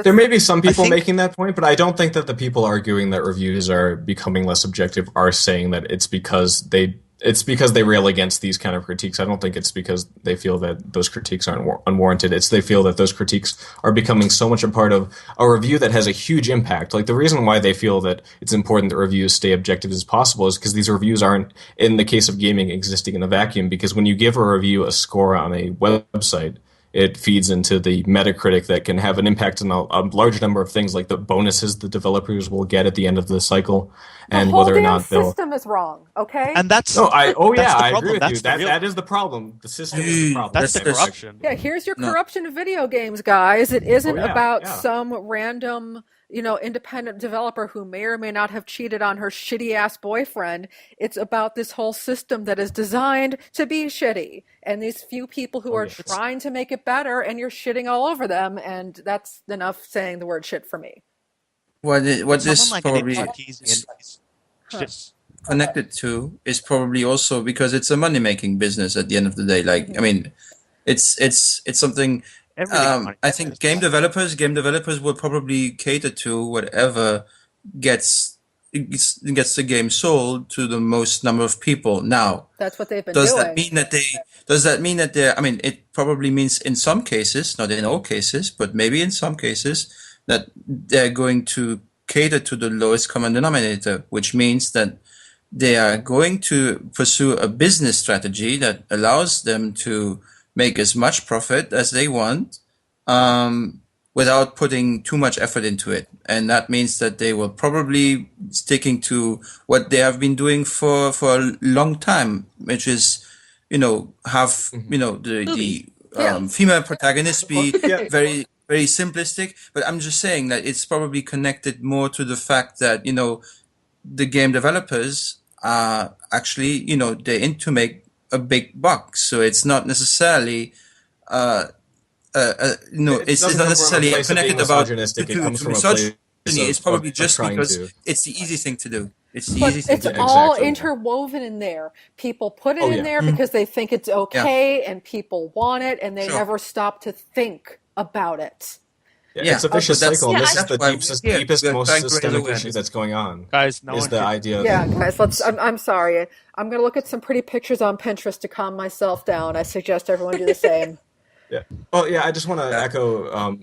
There may be some people making that point, but I don't think that the people arguing that reviews are becoming less objective are saying that it's because they rail against these kind of critiques. I don't think it's because they feel that those critiques aren't unwarranted. It's they feel that those critiques are becoming so much a part of a review that has a huge impact. Like the reason why they feel that it's important that reviews stay objective as possible is because these reviews aren't, in the case of gaming, existing in a vacuum. Because when you give a review a score on a website, it feeds into the Metacritic that can have an impact on a large number of things, like the bonuses the developers will get at the end of the cycle, and whether or not the system is wrong. Okay, and that's I agree with you. That is the problem. The system is the problem. That's the corruption. Yeah, here's your corruption of video games, guys. It isn't about some random, independent developer who may or may not have cheated on her shitty ass boyfriend. It's about this whole system that is designed to be shitty, and these few people who are trying to make it better, and you're shitting all over them, and that's enough saying the word shit for me. What this like probably just connected to is probably also because it's a money-making business at the end of the day. Like, I mean, it's something. I think game developers will probably cater to whatever gets the game sold to the most number of people. Now, that's what they've been doing. Does that mean that I mean, it probably means in some cases, not in all cases, but maybe in some cases, that they're going to cater to the lowest common denominator, which means that they are going to pursue a business strategy that allows them to make as much profit as they want, without putting too much effort into it. And that means that they will probably sticking to what they have been doing for a long time, which is, have, the female protagonist be very, very simplistic. But I'm just saying that it's probably connected more to the fact that, the game developers are actually, they're in to make a big buck. So it's not necessarily, it's not necessarily connected about to misogyny. It's probably just because it's the easy thing to do. It's the easy thing to do. It's all interwoven in there. People put it in there because they think it's okay and people want it, and they never stop to think about it. It's a vicious cycle, and this is the deepest, most systemic issue that's going on. Guys, idea. Yeah, guys, I'm sorry. I'm going to look at some pretty pictures on Pinterest to calm myself down. I suggest everyone do the same. Yeah. Well, I just want to echo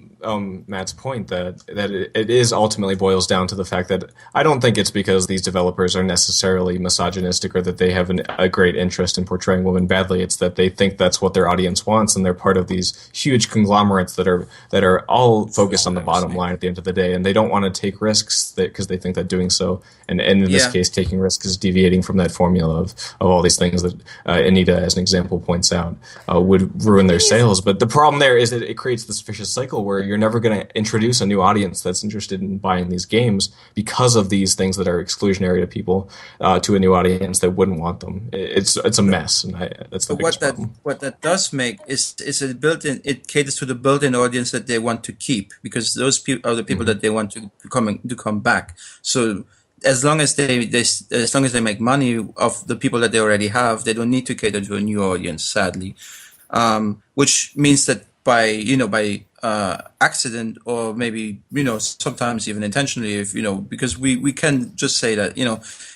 Matt's point that it is ultimately boils down to the fact that I don't think it's because these developers are necessarily misogynistic or that they have a great interest in portraying women badly. It's that they think that's what their audience wants, and they're part of these huge conglomerates that are all focused on the bottom line at the end of the day, and they don't want to take risks because they think that doing so, and in this case, taking risks is deviating from that formula of all these things that Anita, as an example, points out would ruin their sales. But the problem there is that it creates this vicious cycle where you're never going to introduce a new audience that's interested in buying these games because of these things that are exclusionary to people, to a new audience that wouldn't want them. It's a mess, and that's the biggest problem. What that does make is it caters to the built-in audience that they want to keep, because those people are the people that they want to come back. So as long as they make money off the people that they already have, they don't need to cater to a new audience, sadly. Which means that by accident, or maybe sometimes even intentionally, if because we can just say that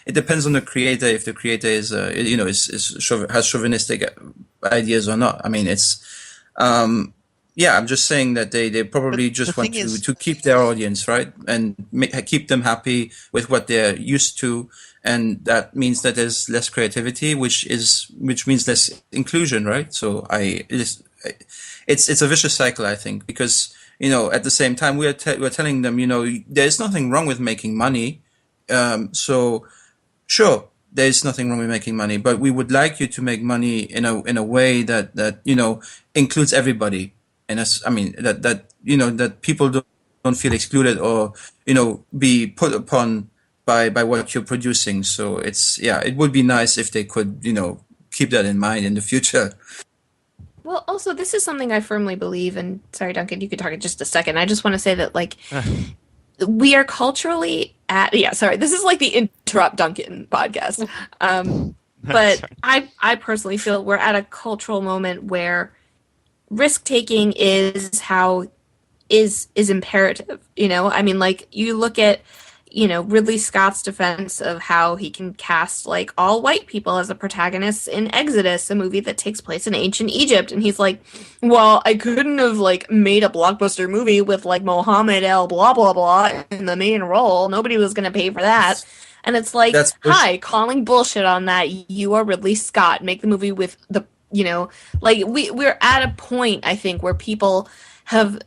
it depends on the creator, if the creator is has chauvinistic ideas or not. I mean, it's I'm just saying that they probably just want to keep their audience, right, and keep them happy with what they're used to, and that means that there's less creativity, which means less inclusion, right? So it's a vicious cycle, I think, because at the same time we're telling them there's nothing wrong with making money, so sure, there's nothing wrong with making money, but we would like you to make money in a way that includes everybody. And that people don't feel excluded or be put upon by what you're producing. So it would be nice if they could keep that in mind in the future. Well, also, this is something I firmly believe, and sorry, Duncan, you could talk in just a second. I just want to say that we are culturally this is like the Interrupt Duncan podcast. But I personally feel we're at a cultural moment where risk-taking is imperative, I mean, you look at, Ridley Scott's defense of how he can cast, all white people as the protagonists in Exodus, a movie that takes place in ancient Egypt, and he's like, well, I couldn't have, made a blockbuster movie with, Mohammed El blah, blah, blah in the main role. Nobody was going to pay for that. And it's hi, calling bullshit on that. You are Ridley Scott. Make the movie with the we're at a point, I think, where people have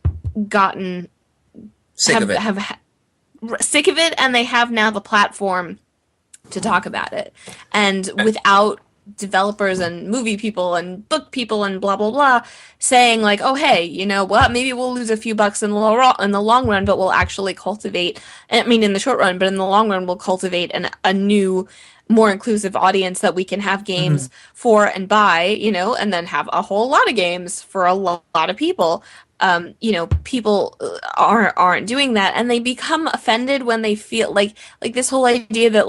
gotten sick of it, and they have now the platform to talk about it. And without developers and movie people and book people and blah, blah, blah saying oh, hey, maybe we'll lose a few bucks in the long run, but we'll actually cultivate, in the short run, but in the long run, we'll cultivate a new, more inclusive audience that we can have games for and by, and then have a whole lot of games for a lot of people. People aren't doing that, and they become offended when they feel like this whole idea that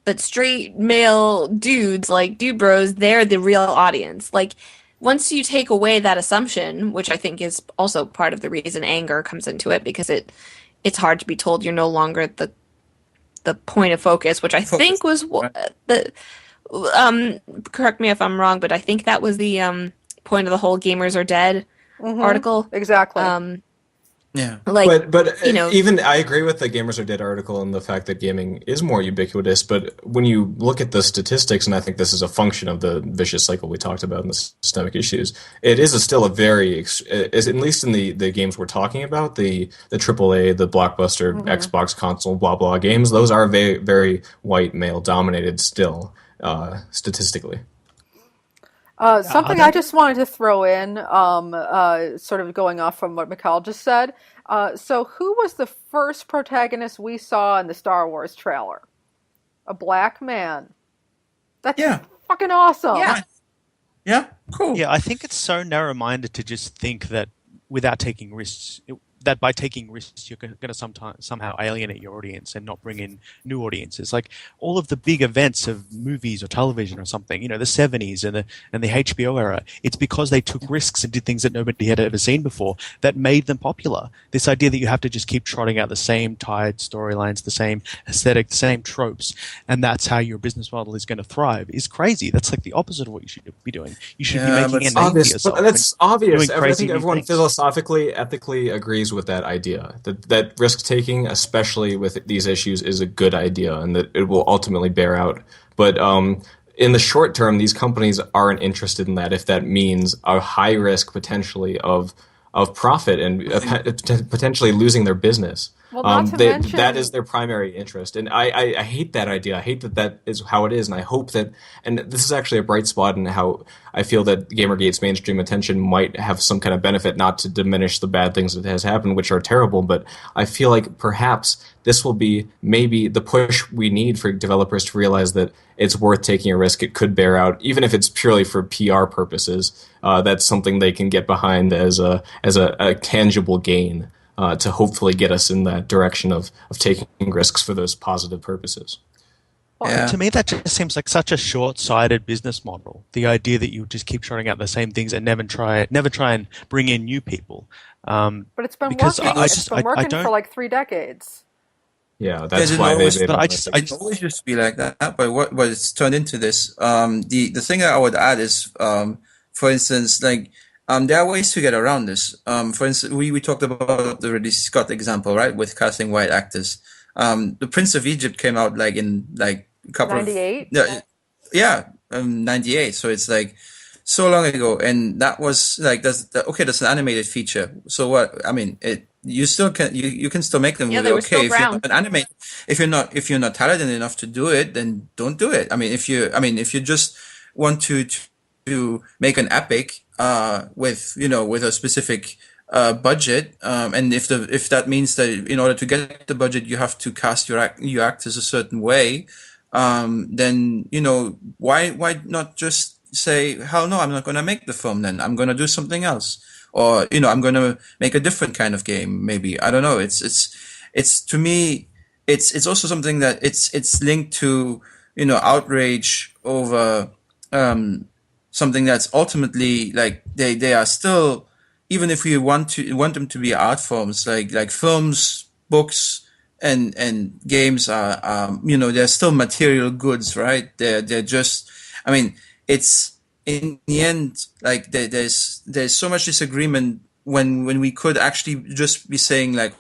but straight male dudes, dude bros, they're the real audience. Once you take away that assumption, which I think is also part of the reason anger comes into it, because it's hard to be told you're no longer the point of focus, which I think was correct me if I'm wrong, but I think that was the point of the whole "Gamers Are Dead" article. Exactly. But even I agree with the Gamers Are Dead article and the fact that gaming is more ubiquitous. But when you look at the statistics, and I think this is a function of the vicious cycle we talked about and the systemic issues, it is still a very, at least in the games we're talking about, the AAA, the blockbuster, Xbox console, blah blah games, those are very, very white male dominated still, statistically. Something I just wanted to throw in, sort of going off from what Mikhail just said. So who was the first protagonist we saw in the Star Wars trailer? A black man. That's fucking awesome. Yeah, cool. Yeah, I think it's so narrow-minded to just think that without taking risks, that by taking risks, you're going to somehow alienate your audience and not bring in new audiences. All of the big events of movies or television or something, the 70s and the HBO era, it's because they took risks and did things that nobody had ever seen before that made them popular. This idea that you have to just keep trotting out the same tired storylines, the same aesthetic, the same tropes, and that's how your business model is going to thrive is crazy. That's the opposite of what you should be doing. You should be making a name for yourself. That's obvious. I think everyone things. Philosophically, ethically agrees with that idea, that risk taking, especially with these issues, is a good idea and that it will ultimately bear out. But in the short term, these companies aren't interested in that if that means a high risk potentially of profit and potentially losing their business. Well, not to That is mention, their primary interest, and I hate that idea. I hate that that is how it is, and I hope that, and this is actually a bright spot in how I feel that Gamergate's mainstream attention might have some kind of benefit, not to diminish the bad things that has happened, which are terrible, but I feel like perhaps this will be maybe the push we need for developers to realize that it's worth taking a risk. It could bear out, even if it's purely for PR purposes. That's something they can get behind as a tangible gain. To hopefully get us in that direction of taking risks for those positive purposes. Yeah. To me, that just seems like such a short-sighted business model. The idea that you just keep trying out the same things and never try and bring in new people. but it's been Because working. I It's just been I working don't. for like 3 decades. Yeah, Yeah, that's it why always, they But don't I like just it. I it always used to be like that, but what it's turned into this. The thing that I would add is, for instance, like there are ways to get around this. For instance, we talked about the Ridley Scott example, right, with casting white actors. The Prince of Egypt came out like in like a couple of 98? yeah, 98. So it's like so long ago, and that was like okay. That's an animated feature. So what? I mean, you still can you can still make the Yeah, movie they were okay still if you're brown. not an animate if you're not talented enough to do it, then don't do it. If you just want to make an epic with with a specific budget, and if that means that in order to get the budget you have to cast your actors a certain way, then why not just say, hell no, I'm not going to make the film, then I'm going to do something else, or I'm going to make a different kind of game, maybe. I don't know. It's to me, it's also something that it's linked to outrage over something that's ultimately like they are still, even if we want them to be art forms, like films, books, and games are they're still material goods, right? They're just, I mean, it's in the end like there's so much disagreement when we could actually just be saying like,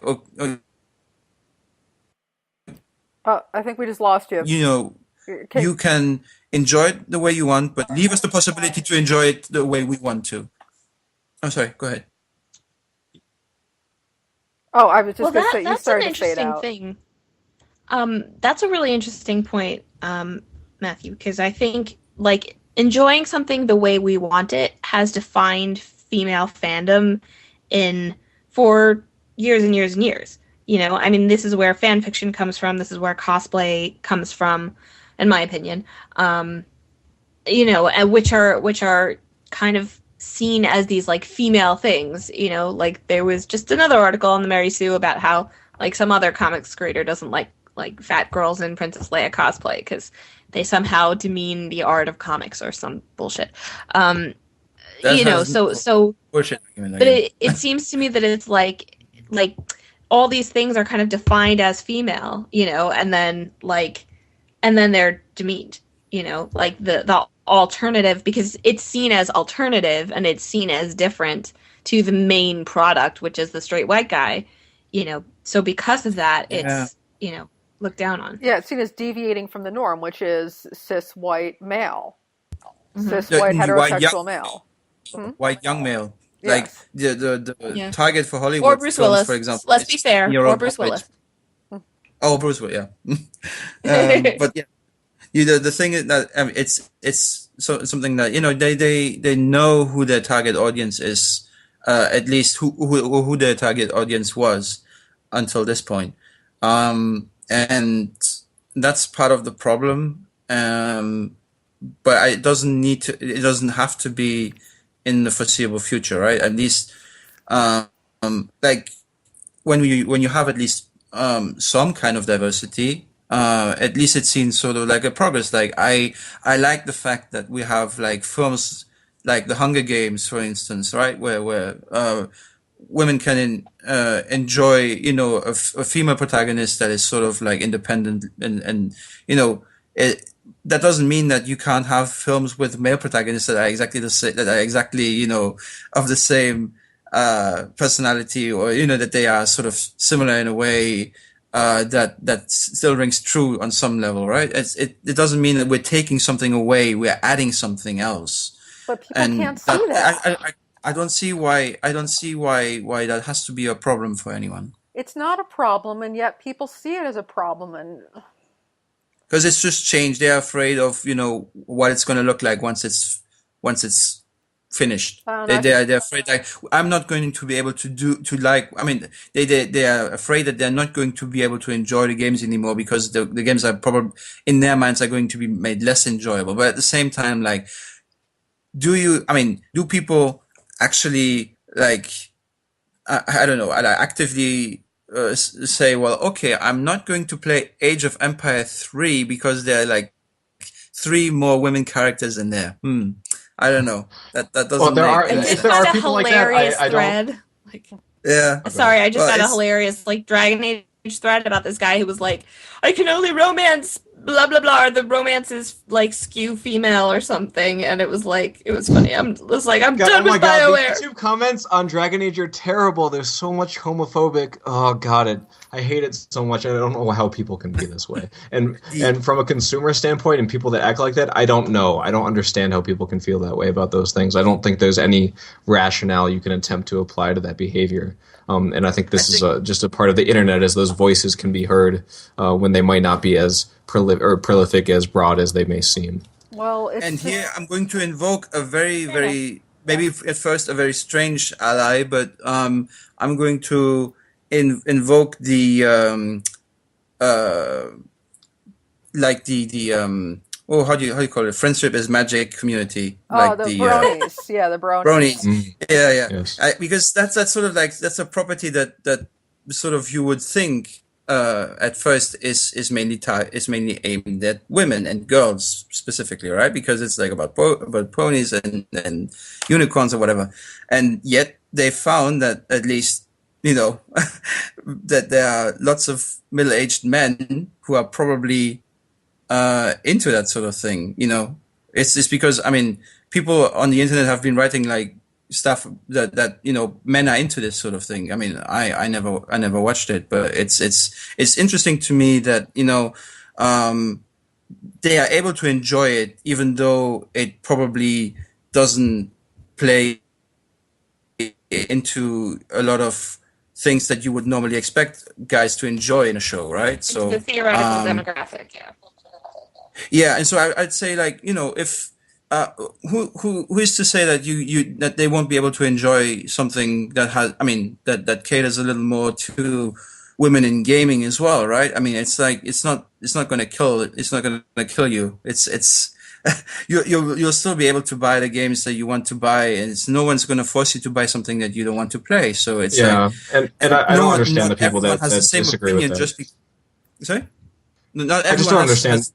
I think we just lost you. Okay. you can enjoy it the way you want, but leave us the possibility to enjoy it the way we want to. I'm sorry, go ahead. Oh, I was Well, just going to say, you that's an started to fade interesting out. thing. That's a really interesting point, Matthew, because I think like enjoying something the way we want it has defined female fandom in for years and years and years. I mean, this is where fan fiction comes from. This is where cosplay comes from, in my opinion. And which are kind of seen as these like female things. Like there was just another article on the Mary Sue about how like some other comics creator doesn't like fat girls in Princess Leia cosplay because they somehow demean the art of comics or some bullshit. So Bullshit. but it seems to me that it's like all these things are kind of defined as female, and then they're demeaned, like the alternative, because it's seen as alternative and it's seen as different to the main product, which is the straight white guy, so because of that, it's looked down on. Yeah, it's seen as deviating from the norm, which is cis white male, cis The white white heterosexual young- male. white young male. Like Yes. the Yeah. target for Or Hollywood Bruce films, Willis. for example. Let's be fair. Or 16-year-old Bruce average. Willis. Oh, Bruce Willis, yeah. But yeah, the thing is that it's something that they know who their target audience is, at least who their target audience was until this point, and that's part of the problem. But it doesn't have to be in the foreseeable future, right? At least, like when you have at least some kind of diversity, at least it's seen sort of like a progress. Like I like the fact that we have like films like The Hunger Games, for instance, right, where women can enjoy a female protagonist that is sort of like independent, and that doesn't mean that you can't have films with male protagonists that are exactly the same, that are exactly of the same personality, or that they are sort of similar in a way that still rings true on some level, right? It doesn't mean that we're taking something away; we're adding something else. But people And can't see that. I don't see why that has to be a problem for anyone. it's not a problem, and yet people see it as a problem. And Because it's just changed. They're afraid of, what it's going to look like once it's finished. I don't know. They're afraid, like, I'm not going to be able I mean, they are afraid that they're not going to be able to enjoy the games anymore because the games are probably, in their minds, are going to be made less enjoyable. But at the same time, like, do people actually, like, I don't know, like, actively say, well, okay, I'm not going to play Age of Empire 3 because there are like 3 more women characters in there. I don't know. That doesn't Well, there make are. I any did If there find are a people like that, hilarious I don't. thread. Like, Yeah. sorry, I just Well, found a it's- hilarious Dragon Age thread about this guy who was like, I can only romance blah blah blah, or the romance is skew female or something, and it was funny. I'm done Oh my with god, BioWare. the YouTube comments on Dragon Age are terrible. There's so much homophobic. Oh god, I hate it so much. I don't know how people can be this way. And from a consumer standpoint, and people that act like that, I don't know. I don't understand how people can feel that way about those things. I don't think there's any rationale you can attempt to apply to that behavior. And I think this is just a part of the internet, as those voices can be heard when they might not be as prolific, as broad as they may seem. Well, here I'm going to invoke a very, very, maybe at first a very strange ally, but I'm going to invoke the how do you call it? Friendship is magic community. the bronies. Yeah, the bronies. Bronies. Yeah. Yes. Because that's sort of like, that's a property that sort of you would think at first is mainly aimed at women and girls specifically, right? Because it's like about ponies and unicorns or whatever. And yet they found that, at least, that there are lots of middle-aged men who are probably into that sort of thing. It's because, people on the internet have been writing like stuff that men are into this sort of thing. I never watched it, but it's interesting to me that they are able to enjoy it, even though it probably doesn't play into a lot of things that you would normally expect guys to enjoy in a show, right? So the theoretical demographic, yeah. Yeah, and so I'd say, like, if who is to say that that they won't be able to enjoy something that has, that caters a little more to women in gaming as well, right? It's like, it's not going to kill you. It's you'll still be able to buy the games that you want to buy, and no one's going to force you to buy something that you don't want to play. So it's and I don't understand the people that has the same disagree opinion with that. just sorry? Not I just everyone don't understand.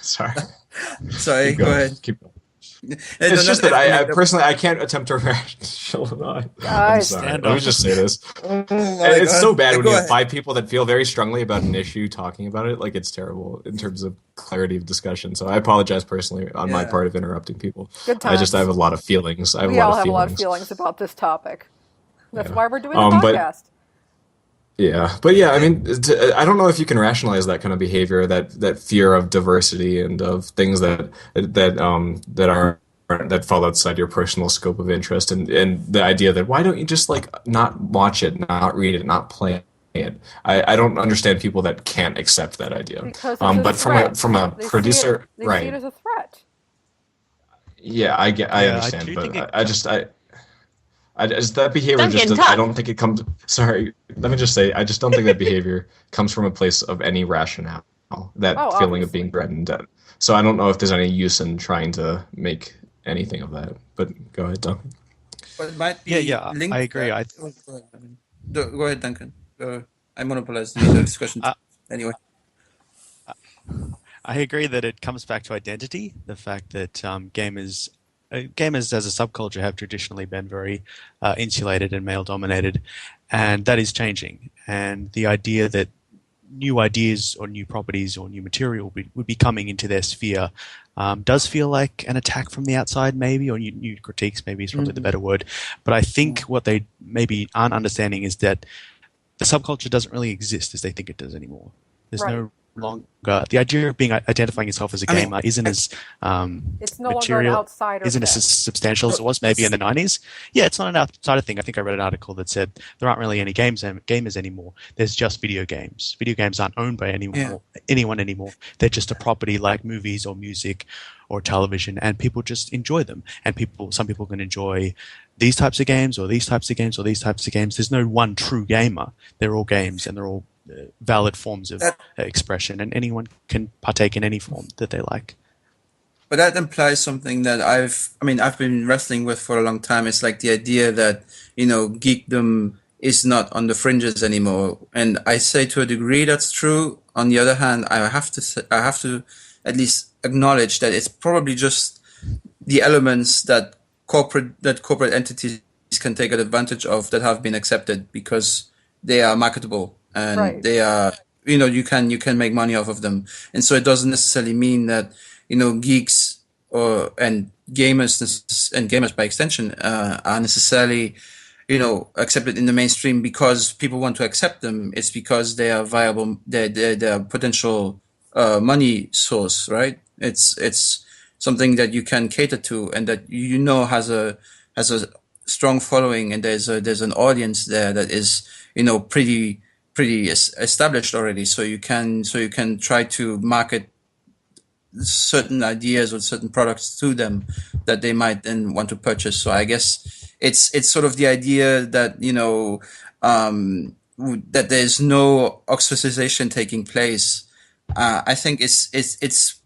Sorry. Sorry, go ahead. Keep going. No, It's just that I everyone- personally, I can't attempt to rationalize. I'm Guys, sorry. stand Let me up. just say this. Oh my It's God. so bad when Go you have ahead. 5 people that feel very strongly about an issue talking about it. Like, it's terrible in terms of clarity of discussion. So I apologize personally on my Yeah. part of interrupting people. Good I times. have a lot of feelings. we all have a lot of feelings about this topic. That's why we're doing the But- podcast. Yeah, but yeah, I don't know if you can rationalize that kind of behavior, that fear of diversity and of things that fall outside your personal scope of interest, and the idea that, why don't you just not watch it, not read it, not play it? I don't understand people that can't accept that idea. Because But from a they producer, see right? it as a threat. Yeah, I I understand, do but think it- I just that behavior Duncan, just talk. I don't think it comes. Sorry, let me just say, I just don't think that behavior comes from a place of any rationale. That feeling of being threatened. So I don't know if there's any use in trying to make anything of that. But go ahead, Duncan. But it might be Yeah, linked I to agree. that. Go ahead, Duncan. I monopolized the discussion. Anyway. I agree that it comes back to identity. The fact that gamers as a subculture have traditionally been very insulated and male dominated, and that is changing. And the idea that new ideas or new properties or new material would be coming into their sphere does feel like an attack from the outside, maybe, or new critiques, maybe is probably the better word. But I think what they maybe aren't understanding is that the subculture doesn't really exist as they think it does anymore. There's Right. no longer. The idea of being identifying yourself as a gamer isn't as it's no longer an material, outsider isn't as thing. substantial as it was maybe in the 90s. Yeah, it's not an outsider thing. I think I read an article that said there aren't really any gamers anymore. There's just video games. Video games aren't owned by anyone anymore. They're just a property like movies or music or television, and people just enjoy them. And some people can enjoy these types of games or these types of games or these types of games. There's no one true gamer. They're all games, and they're all valid forms of expression, and anyone can partake in any form that they like. But that implies something that I've been wrestling with for a long time. It's like the idea that, geekdom is not on the fringes anymore. And I say to a degree that's true. On the other hand, I have to at least acknowledge that it's probably just the elements that corporate entities can take advantage of that have been accepted because they are marketable and they are, you can make money off of them. And so it doesn't necessarily mean that, geeks and gamers by extension are necessarily, accepted in the mainstream because people want to accept them. It's because they are viable, they're potential money source, right? It's something that you can cater to and that has a strong following, and there's an audience there that is pretty established already. So you can try to market certain ideas or certain products to them that they might then want to purchase. So I guess it's sort of the idea that that there's no ostracization taking place. I think it's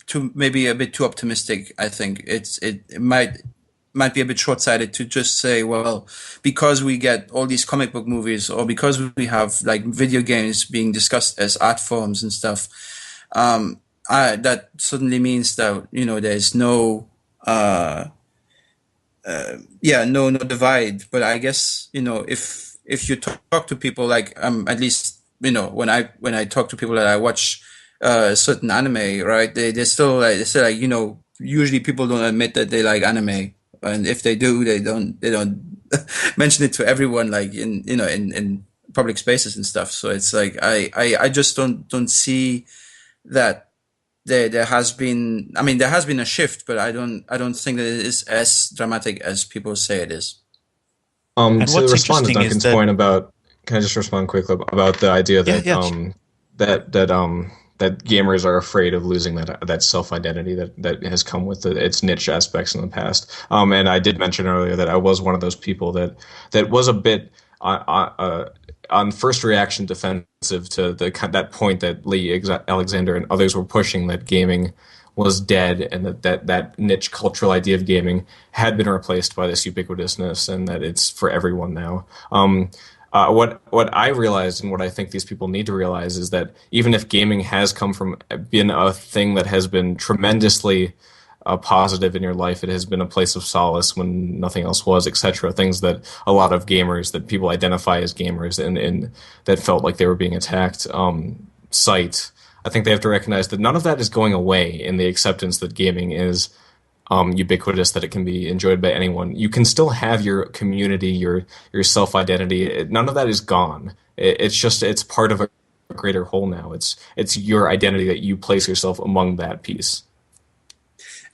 too maybe a bit too optimistic. I think it might be a bit short-sighted to just say, well, because we get all these comic book movies or because we have like video games being discussed as art forms and stuff, that suddenly means that there's no no divide. But I guess if you talk to people like at least when I talk to people that I watch certain anime, right? They still like usually people don't admit that they like anime, and if they do, they don't mention it to everyone like in public spaces and stuff. So it's like I just don't see that there has been a shift, but I don't think that it is as dramatic as people say it is. And To what's respond to interesting is Duncan's that point about, can I just respond quickly about the idea that that gamers are afraid of losing that self-identity that has come with its niche aspects in the past. And I did mention earlier that I was one of those people that was a bit on first reaction defensive to that point that Lee Alexander and others were pushing, that gaming was dead and that niche cultural idea of gaming had been replaced by this ubiquitousness and that it's for everyone now. What I realized and what I think these people need to realize is that even if gaming has come from being a thing that has been tremendously positive in your life, it has been a place of solace when nothing else was, etc. Things that a lot of gamers, that people identify as gamers and that felt like they were being attacked, cite. I think they have to recognize that none of that is going away in the acceptance that gaming is ubiquitous, that it can be enjoyed by anyone. You can still have your community, your self-identity. None of that is gone. It's part of a greater whole now. It's your identity that you place yourself among that piece.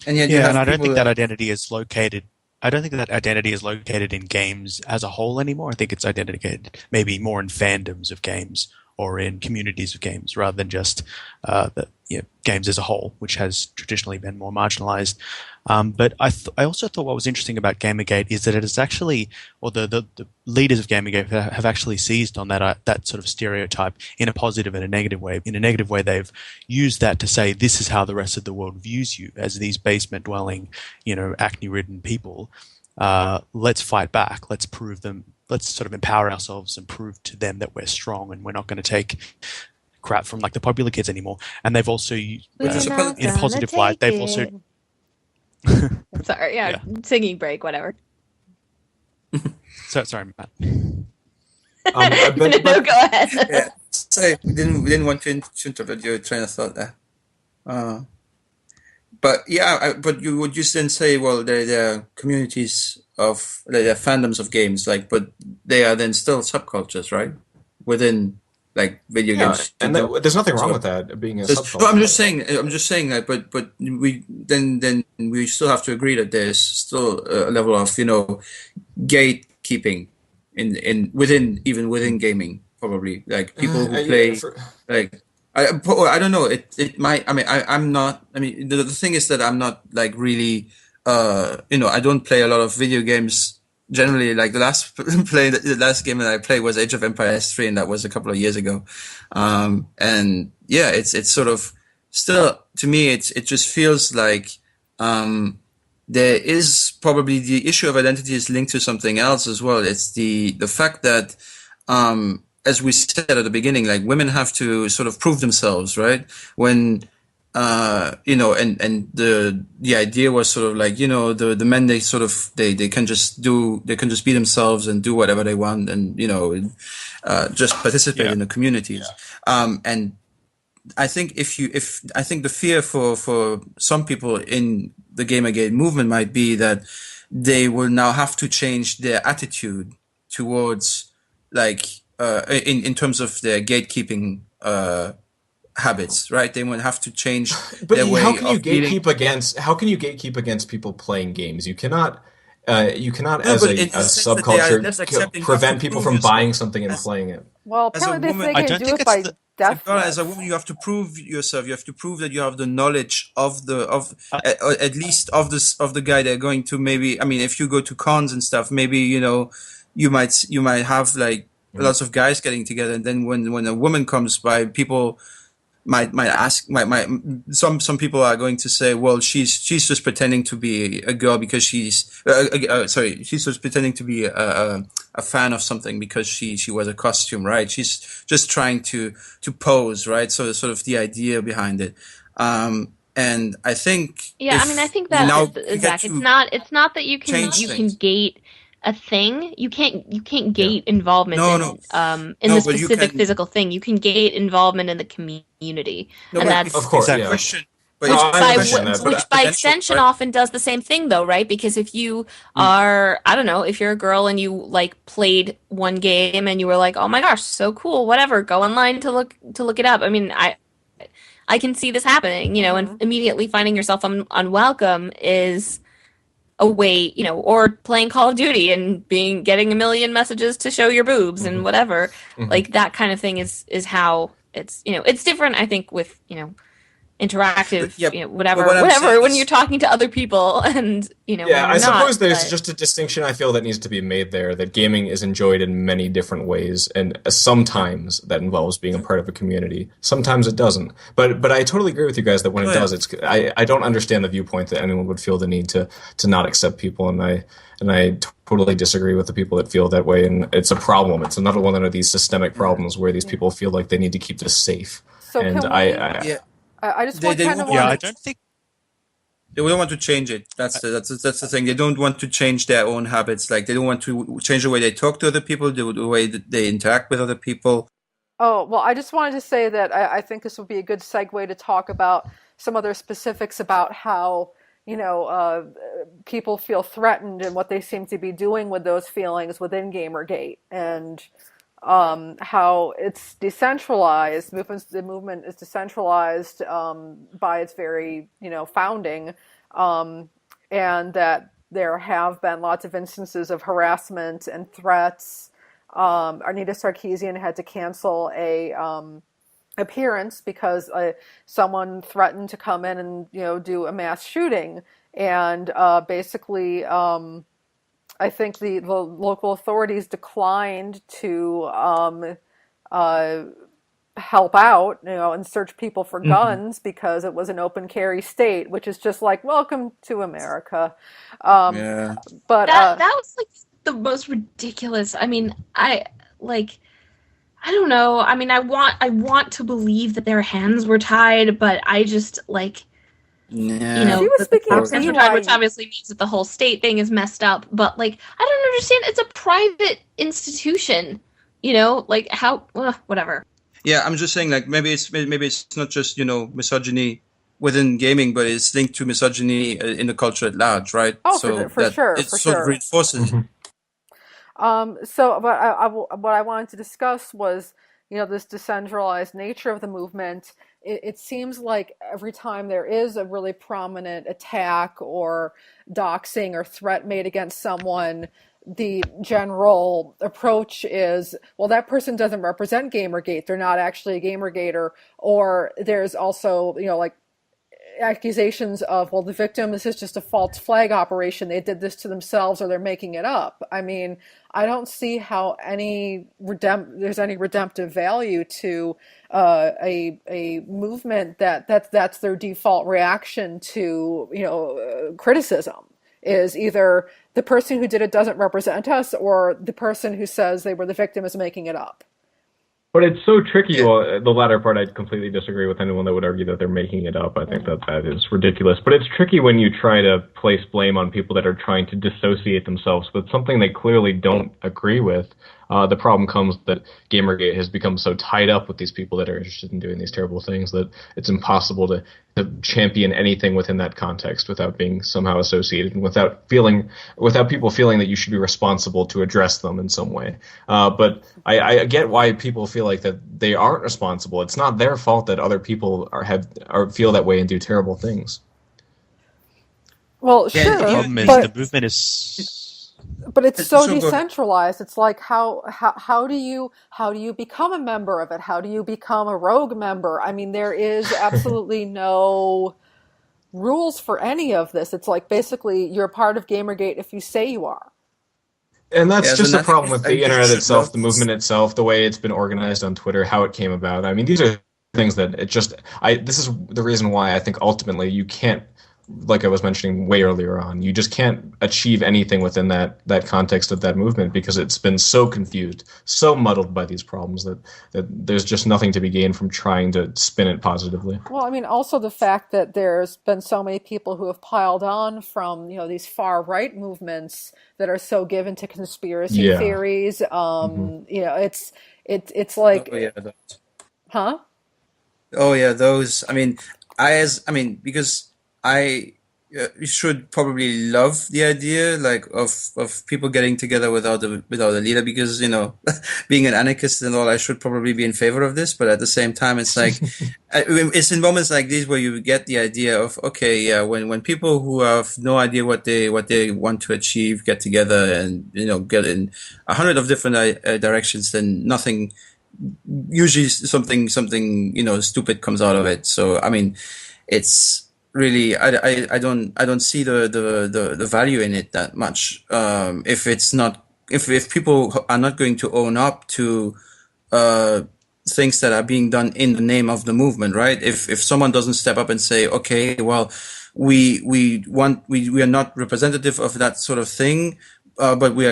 And yet and I don't think that identity is located. I don't think that identity is located in games as a whole anymore. I think it's identified maybe more in fandoms of games or in communities of games rather than just games as a whole, which has traditionally been more marginalized. But I also thought what was interesting about GamerGate is that it is actually, or the leaders of GamerGate have actually seized on that sort of stereotype in a positive and a negative way. In a negative way, they've used that to say this is how the rest of the world views you, as these basement-dwelling, acne-ridden people. Let's fight back. Let's prove them. Let's sort of empower ourselves and prove to them that we're strong and we're not going to take crap from like the popular kids anymore. And they've also, in a positive light, they've also. Sorry, singing break, whatever. Sorry, Matt. No, go ahead. Yeah, sorry, we didn't want to interrupt your train of thought there. But but you would just then say, well, there are communities there are fandoms of games, but they are then still subcultures, right? Within like video Yeah, games. and there's nothing wrong with that being a subculture. No, I'm just saying that, but then we still have to agree that there's still a level of gatekeeping within gaming, probably, like people who play like I don't know, it might, I mean, I'm not, I mean, the thing is that I'm not like really I don't play a lot of video games generally. Like the last game that I played was Age of Empires 3, and that was a couple of years ago. And yeah, it's sort of still, to me, it just feels like there is probably the issue of identity is linked to something else as well. It's the fact that as we said at the beginning, like women have to sort of prove themselves, right? When and the idea was sort of like, the men, they sort of they can just be themselves and do whatever they want, and just participate in the communities. And I think I think the fear for some people in the GamerGate movement might be that they will now have to change their attitude towards, like, in terms of their gatekeeping habits, right? They will have to change their way how can you of dealing. how can you gatekeep against people playing games? You cannot No, as but a in the sense that they are just accepting, you have prevent to people prove from yourself. buying something and playing it. Well, As a apparently they woman, say I they don't can do think it it's by the. death As a threats. woman, you have to prove yourself. You have to prove that you have the knowledge of Uh, at least of the guy they're going to. Maybe, I mean, if you go to cons and stuff, maybe you might have like lots of guys getting together, and then when a woman comes by, people might ask, might some people are going to say, well, she's just pretending to be a girl because she's just pretending to be a fan of something because she wears a costume, right? She's just trying to pose, right? So sort of the idea behind it. And I think Yeah, I mean, I if think we that now get Zach, to it's not that change you can things. gate a thing. You can't Yeah. gate involvement No, no, in no, the but you specific can. physical thing. You can gate involvement in the community, No, and but Of that's course, Exactly. yeah. question. But No, it's I a understand question that, of but which by credentials, extension right? often does the same thing though, right? Because if you are, I don't know, if you're a girl and you like played one game and you were like, "Oh my gosh, so cool," whatever, go online to look it up. I mean, I can see this happening, and immediately finding yourself unwelcome is a way, or playing Call of Duty and getting a million messages to show your boobs and whatever. Mhm. Like that kind of thing is how it's different, I think, with, But interactive, yeah, but whatever, what I'm saying when you're is, talking to other people and, when Yeah, you're I not, suppose there's but just a distinction I feel that needs to be made there, that gaming is enjoyed in many different ways, and sometimes that involves being a part of a community. Sometimes it doesn't. But I totally agree with you guys that when oh it yeah, does, I don't understand the viewpoint that anyone would feel the need to not accept people, and I totally disagree with the people that feel that way, and it's a problem. It's another one of these systemic yeah, problems where these people feel like they need to keep this safe. So And can we? yeah. I just They want they kind of won't yeah, want I want to. don't think. They don't want to change it. That's the thing. They don't want to change their own habits. Like, they don't want to change the way they talk to other people, the way that they interact with other people. Oh, well, I just wanted to say that I think this would be a good segue to talk about some other specifics about how, people feel threatened and what they seem to be doing with those feelings within Gamergate, and how it's decentralized. The movement is decentralized by its very, founding, um, and that there have been lots of instances of harassment and threats. Anita Sarkeesian had to cancel a appearance because someone threatened to come in and do a mass shooting, and basically I think the local authorities declined to uh, help out, and search people for guns because it was an open carry state, which is just like, welcome to America. Um, Yeah. but that was like the most ridiculous. I mean, I don't know. I mean, I want to believe that their hands were tied, but I just like, Yeah. she was that the speaking of hands were tied, which BYU. obviously means that the whole state thing is messed up. But like, I don't understand. It's a private institution, like how, whatever. Yeah, I'm just saying, like, maybe it's not just misogyny within gaming, but it's linked to misogyny in the culture at large, right? Oh, So for that sure, it for sort of sure. reinforces. Mhm. So, but what I wanted to discuss was this decentralized nature of the movement, it seems like every time there is a really prominent attack or doxing or threat made against someone, the general approach is, well, that person doesn't represent Gamergate. They're not actually a Gamergater. Or there's also, like accusations of, well, the victim, this is just a false flag operation. They did this to themselves or they're making it up. I mean, I don't see how there's any redemptive value to a movement that's their default reaction to, criticism is either the person who did it doesn't represent us or the person who says they were the victim is making it up. But it's so tricky. Yeah. Well, the latter part, I completely disagree with anyone that would argue that they're making it up. I think that is ridiculous. But it's tricky when you try to place blame on people that are trying to dissociate themselves with something they clearly don't agree with. The problem comes that Gamergate has become so tied up with these people that are interested in doing these terrible things that it's impossible to champion anything within that context without being somehow associated and without people feeling that you should be responsible to address them in some way. But I get why people feel like that they aren't responsible. It's not their fault that other people feel that way and do terrible things. Well, Yeah, sure, The problem is but the movement is. but it's so So go- decentralized. It's like how do you become a member of it? How do you become a rogue member? I mean, there is absolutely no rules for any of this. It's like basically you're a part of Gamergate if you say you are. And that's Yeah, just so the problem nothing- with the internet itself, the that's- movement itself, the way it's been organized on Twitter, how it came about. I mean, these are things that this is the reason why I think ultimately you can't, like I was mentioning way earlier on, you just can't achieve anything within that context of that movement because it's been so confused, so muddled by these problems that there's just nothing to be gained from trying to spin it positively. Well, I mean, also the fact that there's been so many people who have piled on from, these far right movements that are so given to conspiracy Yeah. theories. It's like, Oh yeah, those. huh? Oh yeah, those. I mean, because I should probably love the idea like of people getting together without a leader because being an anarchist and all, I should probably be in favor of this. But at the same time, it's like it's in moments like these where you get the idea of okay, yeah, when people who have no idea what they want to achieve get together and get in 100 of different directions, then nothing. Usually something stupid comes out of it. So I mean, it's really I don't see the value in it that much. If it's not if people are not going to own up to things that are being done in the name of the movement, right? If someone doesn't step up and say, okay, well, we are not representative of that sort of thing. But we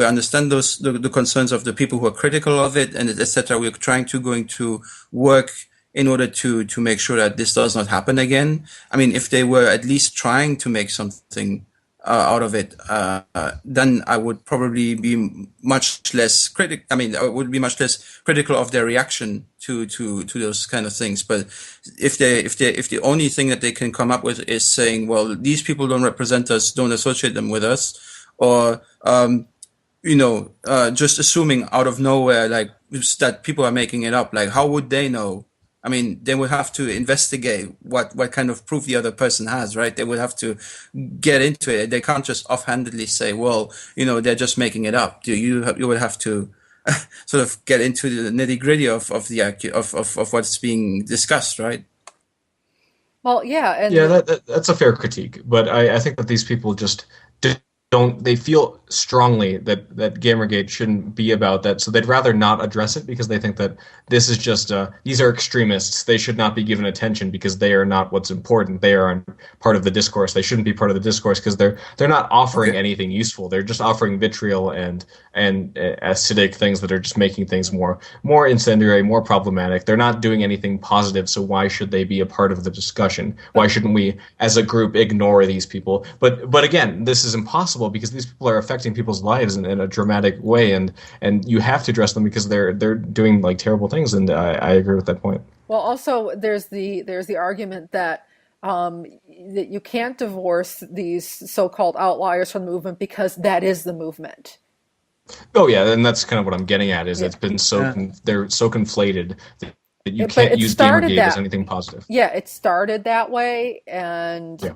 understand the concerns of the people who are critical of it and etc. We're going to work in order to make sure that this does not happen again. I mean, if they were at least trying to make something out of it, then I would probably be much less critical. I mean, I would be much less critical of their reaction to those kind of things. But if the only thing that they can come up with is saying, well, these people don't represent us, don't associate them with us, or just assuming out of nowhere like that people are making it up. Like, how would they know? I mean, they would have to investigate what kind of proof the other person has, right? They would have to get into it. They can't just offhandedly say, well, they're just making it up. You would have to sort of get into the nitty gritty of what's being discussed, right? Well, yeah, and Yeah, that's a fair critique, but I think that these people just they feel strongly that Gamergate shouldn't be about that, so they'd rather not address it because they think that this is just these are extremists. They should not be given attention because they are not what's important. They are part of the discourse. They shouldn't be part of the discourse because they're not offering anything useful. They're just offering vitriol and acidic things that are just making things more incendiary, more problematic. They're not doing anything positive, so why should they be a part of the discussion? Why shouldn't we as a group ignore these people? But again, this is impossible because these people are affecting people's lives in a dramatic way, and you have to address them because they're doing like terrible things, and I agree with that point. well, also there's the argument that that you can't divorce these so-called outliers from the movement because that is the movement. Oh yeah, and that's kind of what I'm getting at. Is Yeah. it's been they're so conflated that you But can't it use started GamerGate as that. anything positive. Yeah, it started that way, and Yeah.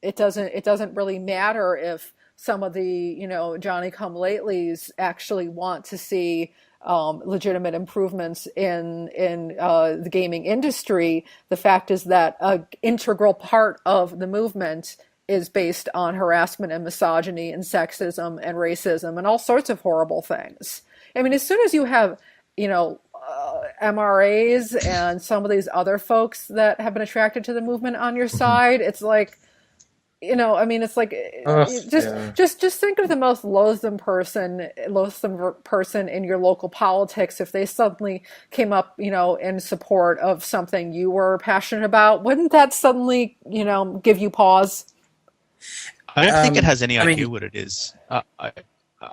it doesn't really matter if some of the Johnny come latelys actually want to see legitimate improvements in the gaming industry. The fact is that an integral part of the movement is based on harassment and misogyny and sexism and racism and all sorts of horrible things. I mean, as soon as you have, MRAs and some of these other folks that have been attracted to the movement on your side, it's like, I mean, it's like just Yeah. just think of the most loathsome person in your local politics. If they suddenly came up, in support of something you were passionate about, wouldn't that suddenly, give you pause? I don't think it has any I idea mean, what it is.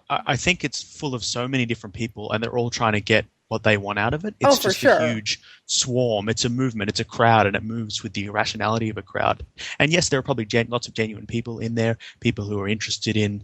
I think it's full of so many different people, and they're all trying to get what they want out of it. Oh, It's for just sure. a huge swarm. It's a movement. It's a crowd, and it moves with the irrationality of a crowd. And yes, there are probably lots of genuine people in there, people who are interested in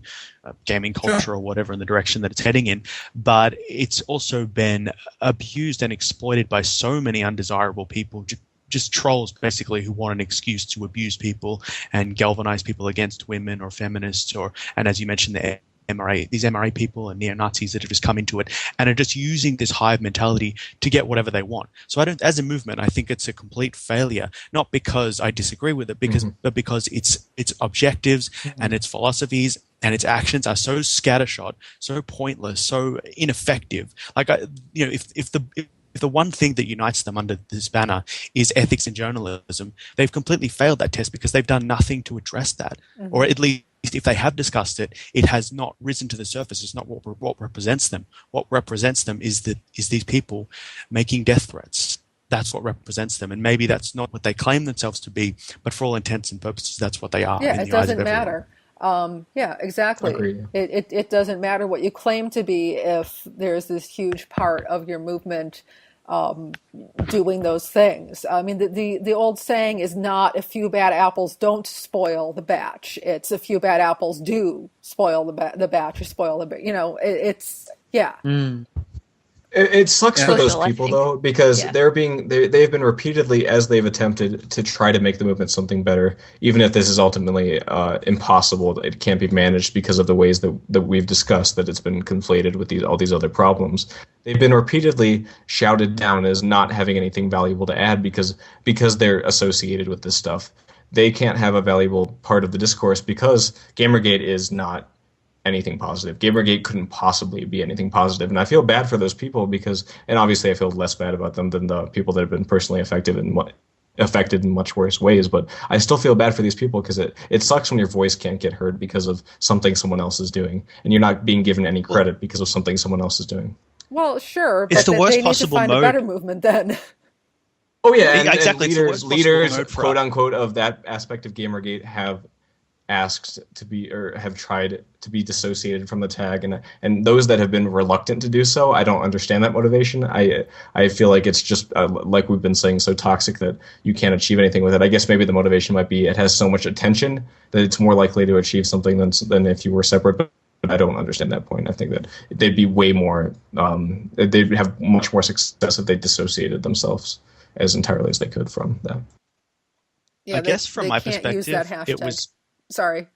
gaming culture or whatever in the direction that it's heading in. But it's also been abused and exploited by so many undesirable people. Just trolls, basically, who want an excuse to abuse people and galvanize people against women or feminists, and as you mentioned, these MRA people and neo-Nazis that have just come into it and are just using this hive mentality to get whatever they want. So as a movement, I think it's a complete failure, not because I disagree with it, but because its objectives and its philosophies and its actions are so scattershot, so pointless, so ineffective. Like, if the one thing that unites them under this banner is ethics and journalism, they've completely failed that test because they've done nothing to address that. Or at least if they have discussed it, it has not risen to the surface. It's not what represents them. What represents them is these people making death threats. That's what represents them. And maybe that's not what they claim themselves to be, but for all intents and purposes, that's what they are Yeah, in it the eyes of doesn't everyone. matter. Yeah, exactly. Agreed. It doesn't matter what you claim to be if there's this huge part of your movement doing those things. I mean, the old saying is not a few bad apples don't spoil the batch. It's a few bad apples do spoil the batch or spoil it's yeah. It sucks for those Social, I people think. though, because Yeah. they've been repeatedly, as they've attempted to try to make the movement something better, even if this is ultimately impossible, it can't be managed because of the ways that we've discussed that it's been conflated with all these other problems. They've been repeatedly shouted down as not having anything valuable to add because they're associated with this stuff. They can't have a valuable part of the discourse because Gamergate is not anything positive. Gamergate couldn't possibly be anything positive. And I feel bad for those people and obviously I feel less bad about them than the people that have been personally affected in much worse ways. But I still feel bad for these people because it sucks when your voice can't get heard because of something someone else is doing. And you're not being given any credit because of something someone else is doing. Well, sure, It's but the worst they need to possible find a mode. better movement then. Oh yeah, and Exactly. It's the worst possible leaders, mode for quote us. unquote, of that aspect of Gamergate have asked to be or have tried to be dissociated from the tag, and those that have been reluctant to do so, I don't understand that motivation. I feel like it's just like we've been saying, so toxic that you can't achieve anything with it. I guess maybe the motivation might be it has so much attention that it's more likely to achieve something than if you were separate. But I don't understand that point. I think that they'd be way more, they'd have much more success if they dissociated themselves as entirely as they could from that. Yeah, I guess from they my can't use that perspective, it hashtag. was. Sorry.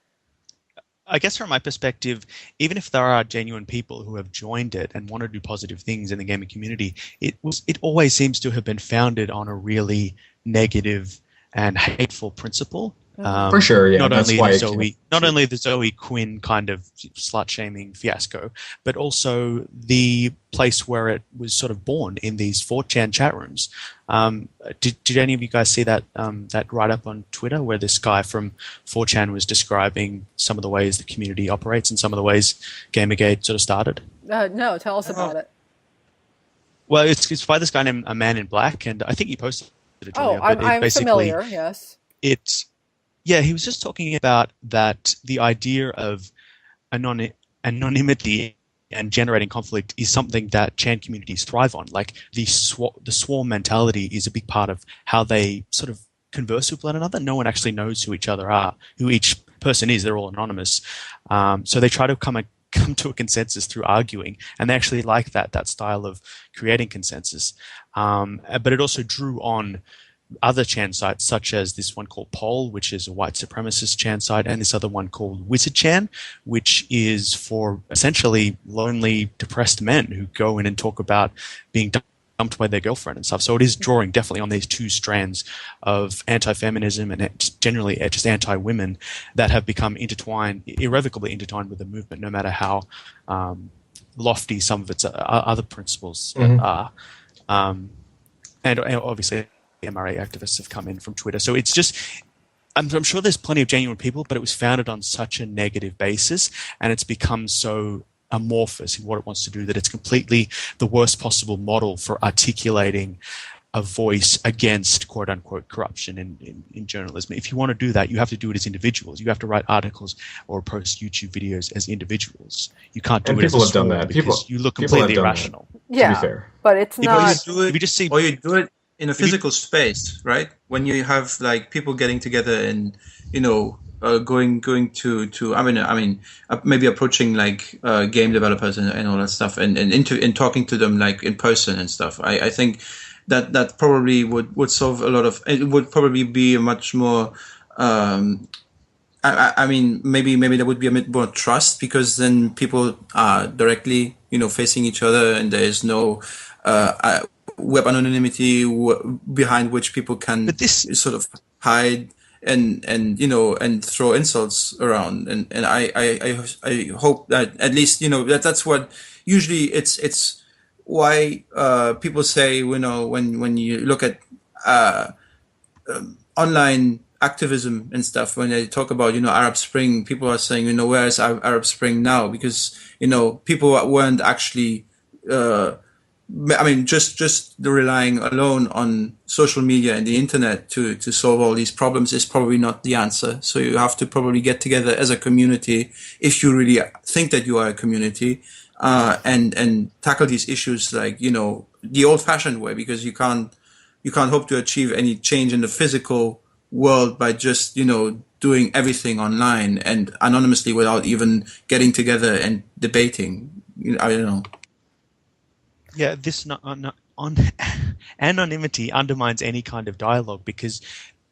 I guess from my perspective, even if there are genuine people who have joined it and want to do positive things in the gaming community, it always seems to have been founded on a really negative and hateful principle. For sure, yeah. Not That's only why the Zoe Quinn kind of slut shaming fiasco, but also the place where it was sort of born in these 4chan chat rooms. Did any of you guys see that write up on Twitter where this guy from 4chan was describing some of the ways the community operates and some of the ways Gamergate sort of started? No, tell us about it. Well, it's by this guy named A Man in Black, and I think he posted it. Oh, Julia, but I'm basically, familiar. Yes. Yeah, he was just talking about that the idea of anonymity and generating conflict is something that Chan communities thrive on. Like the swarm mentality is a big part of how they sort of converse with one another. No one actually knows who each other are, who each person is. They're all anonymous. So they try to come come to a consensus through arguing, and they actually like that style of creating consensus. But it also drew on other chan sites, such as this one called Poll, which is a white supremacist chan site, and this other one called Wizard Chan, which is for essentially lonely, depressed men who go in and talk about being dumped by their girlfriend and stuff. So it is drawing definitely on these two strands of anti-feminism and generally just anti-women that have become irrevocably intertwined with the movement, no matter how lofty some of its other principles are. And obviously MRA activists have come in from Twitter. So it's just, I'm sure there's plenty of genuine people, but it was founded on such a negative basis, and it's become so amorphous in what it wants to do that it's completely the worst possible model for articulating a voice against quote unquote corruption in journalism. If you want to do that, you have to do it as individuals. You have to write articles or post YouTube videos as individuals. You can't do it as a people have done school that. because you look completely irrational. Yeah, to be fair. but it's not. Or If you just see, or you do it in a physical space, right? When you have like people getting together and going to I mean maybe approaching like game developers and all that stuff and talking to them like in person and stuff. I think that probably would solve a lot of. It would probably be a much more. I mean, maybe there would be a bit more trust, because then people are directly facing each other, and there is no web anonymity behind which people can sort of hide and throw insults around, and I hope that at least that's what usually it's why people say when you look at online activism and stuff, when they talk about Arab Spring, people are saying where is Arab Spring now, because people weren't actually just the relying alone on social media and the internet to solve all these problems is probably not the answer. So you have to probably get together as a community, if you really think that you are a community, and tackle these issues like the old-fashioned way, because you can't hope to achieve any change in the physical world by just doing everything online and anonymously without even getting together and debating. I don't know. Yeah, this anonymity undermines any kind of dialogue, because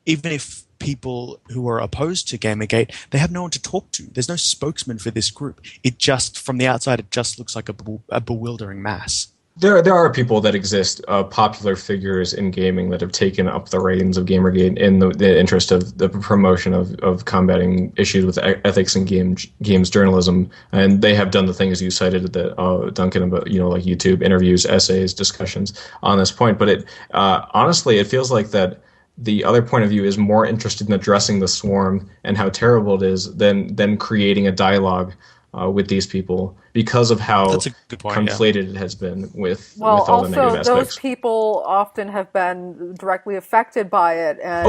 even if people who are opposed to Gamergate, they have no one to talk to. There's no spokesman for this group. It just, from the outside, it just looks like a bewildering mass. There are people that exist, popular figures in gaming, that have taken up the reins of Gamergate in the interest of the promotion of combating issues with ethics in games journalism, and they have done the things you cited, that Duncan, about like YouTube interviews, essays, discussions on this point. But it honestly, it feels like that the other point of view is more interested in addressing the swarm and how terrible it is than creating a dialogue with these people, because of how conflated it has been with all the negative aspects. Those people often have been directly affected by it. And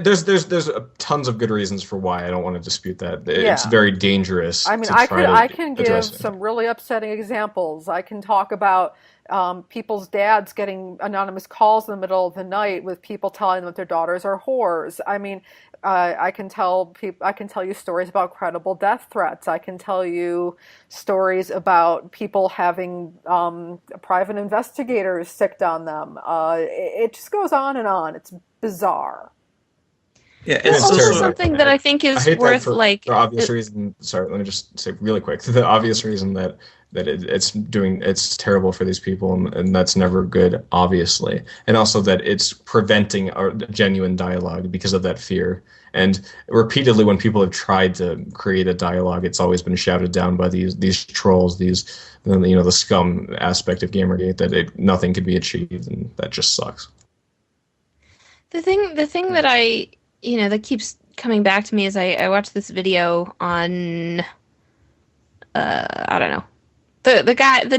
There's tons of good reasons for why. I don't want to dispute that. It's very dangerous. I mean, I can give some really upsetting examples. I can talk about people's dads getting anonymous calls in the middle of the night with people telling them that their daughters are whores. I mean, I can tell you stories about credible death threats. I can tell you stories about people having private investigators sicked on them. It just goes on and on. It's bizarre. Yeah, it's also something that I think is worth for obvious reason. Sorry, let me just say really quick. The obvious reason that it's terrible for these people, and that's never good, obviously, and also that it's preventing a genuine dialogue because of that fear. And repeatedly, when people have tried to create a dialogue, it's always been shouted down by these trolls, the scum aspect of Gamergate, that nothing can be achieved, and that just sucks. The thing that that keeps coming back to me is I watched this video on I don't know, the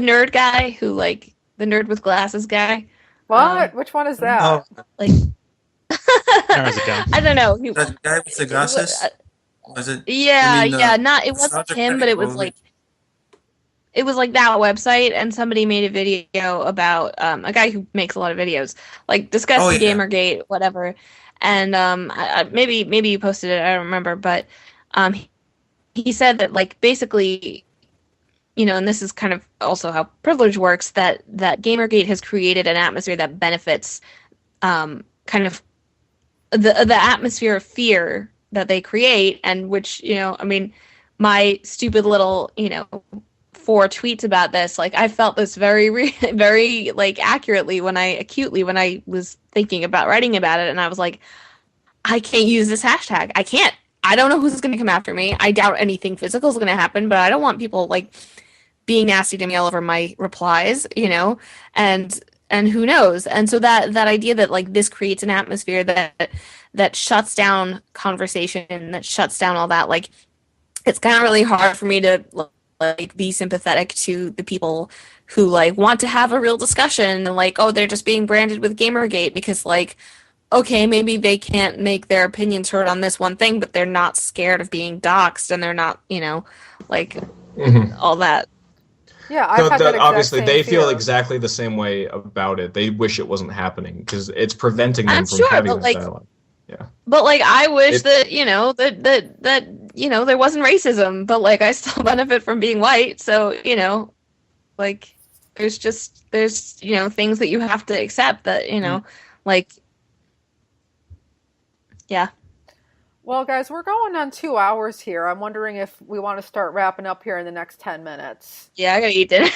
nerd guy who, like, the nerd with glasses guy. What? Which one is that? I don't know. That guy with the glasses? Was it? Yeah. It wasn't him, but it was like that website, and somebody made a video about a guy who makes a lot of videos, like discussing Gamergate, whatever. And maybe you posted it, I don't remember, but he said that, like, basically and this is kind of also how privilege works, that Gamergate has created an atmosphere that benefits kind of the atmosphere of fear that they create, and which, I mean, my stupid little, 4 tweets about this, like, I felt this very, very, like, acutely when I was thinking about writing about it, and I was like, I can't use this hashtag. I don't know who's going to come after me. I doubt anything physical is going to happen, but I don't want people, like, being nasty to me all over my replies, and who knows? And so that idea that, like, this creates an atmosphere that shuts down conversation, that shuts down all that, like, it's kind of really hard for me to, like, be sympathetic to the people who, like, want to have a real discussion and, like, oh, they're just being branded with Gamergate because, like, okay, maybe they can't make their opinions heard on this one thing, but they're not scared of being doxxed, and they're not, like, all that. Yeah, I've had that exact obviously same they feel fear. exactly the same way about it. They wish it wasn't happening because it's preventing them I'm from sure, having but, this like, dialogue. Yeah. But, like, I wish that, that there wasn't racism, but, like, I still benefit from being white, so, like, there's things that you have to accept that, like, yeah. Well, guys, we're going on 2 hours here. I'm wondering if we want to start wrapping up here in the next 10 minutes. Yeah, I gotta eat dinner.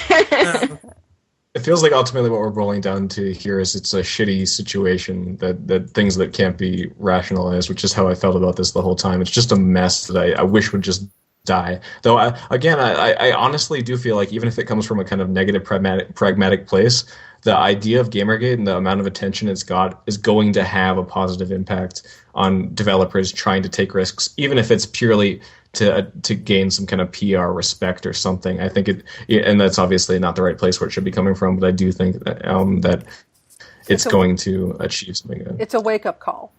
It feels like ultimately what we're rolling down to here is it's a shitty situation that things that can't be rationalized, which is how I felt about this the whole time. It's just a mess that I wish would just die. Though, I honestly do feel like even if it comes from a kind of negative pragmatic place, the idea of Gamergate and the amount of attention it's got is going to have a positive impact on developers trying to take risks, even if it's purely to gain some kind of PR respect or something. I think and that's obviously not the right place where it should be coming from, but I do think that it's going to achieve something good. It's a wake-up call.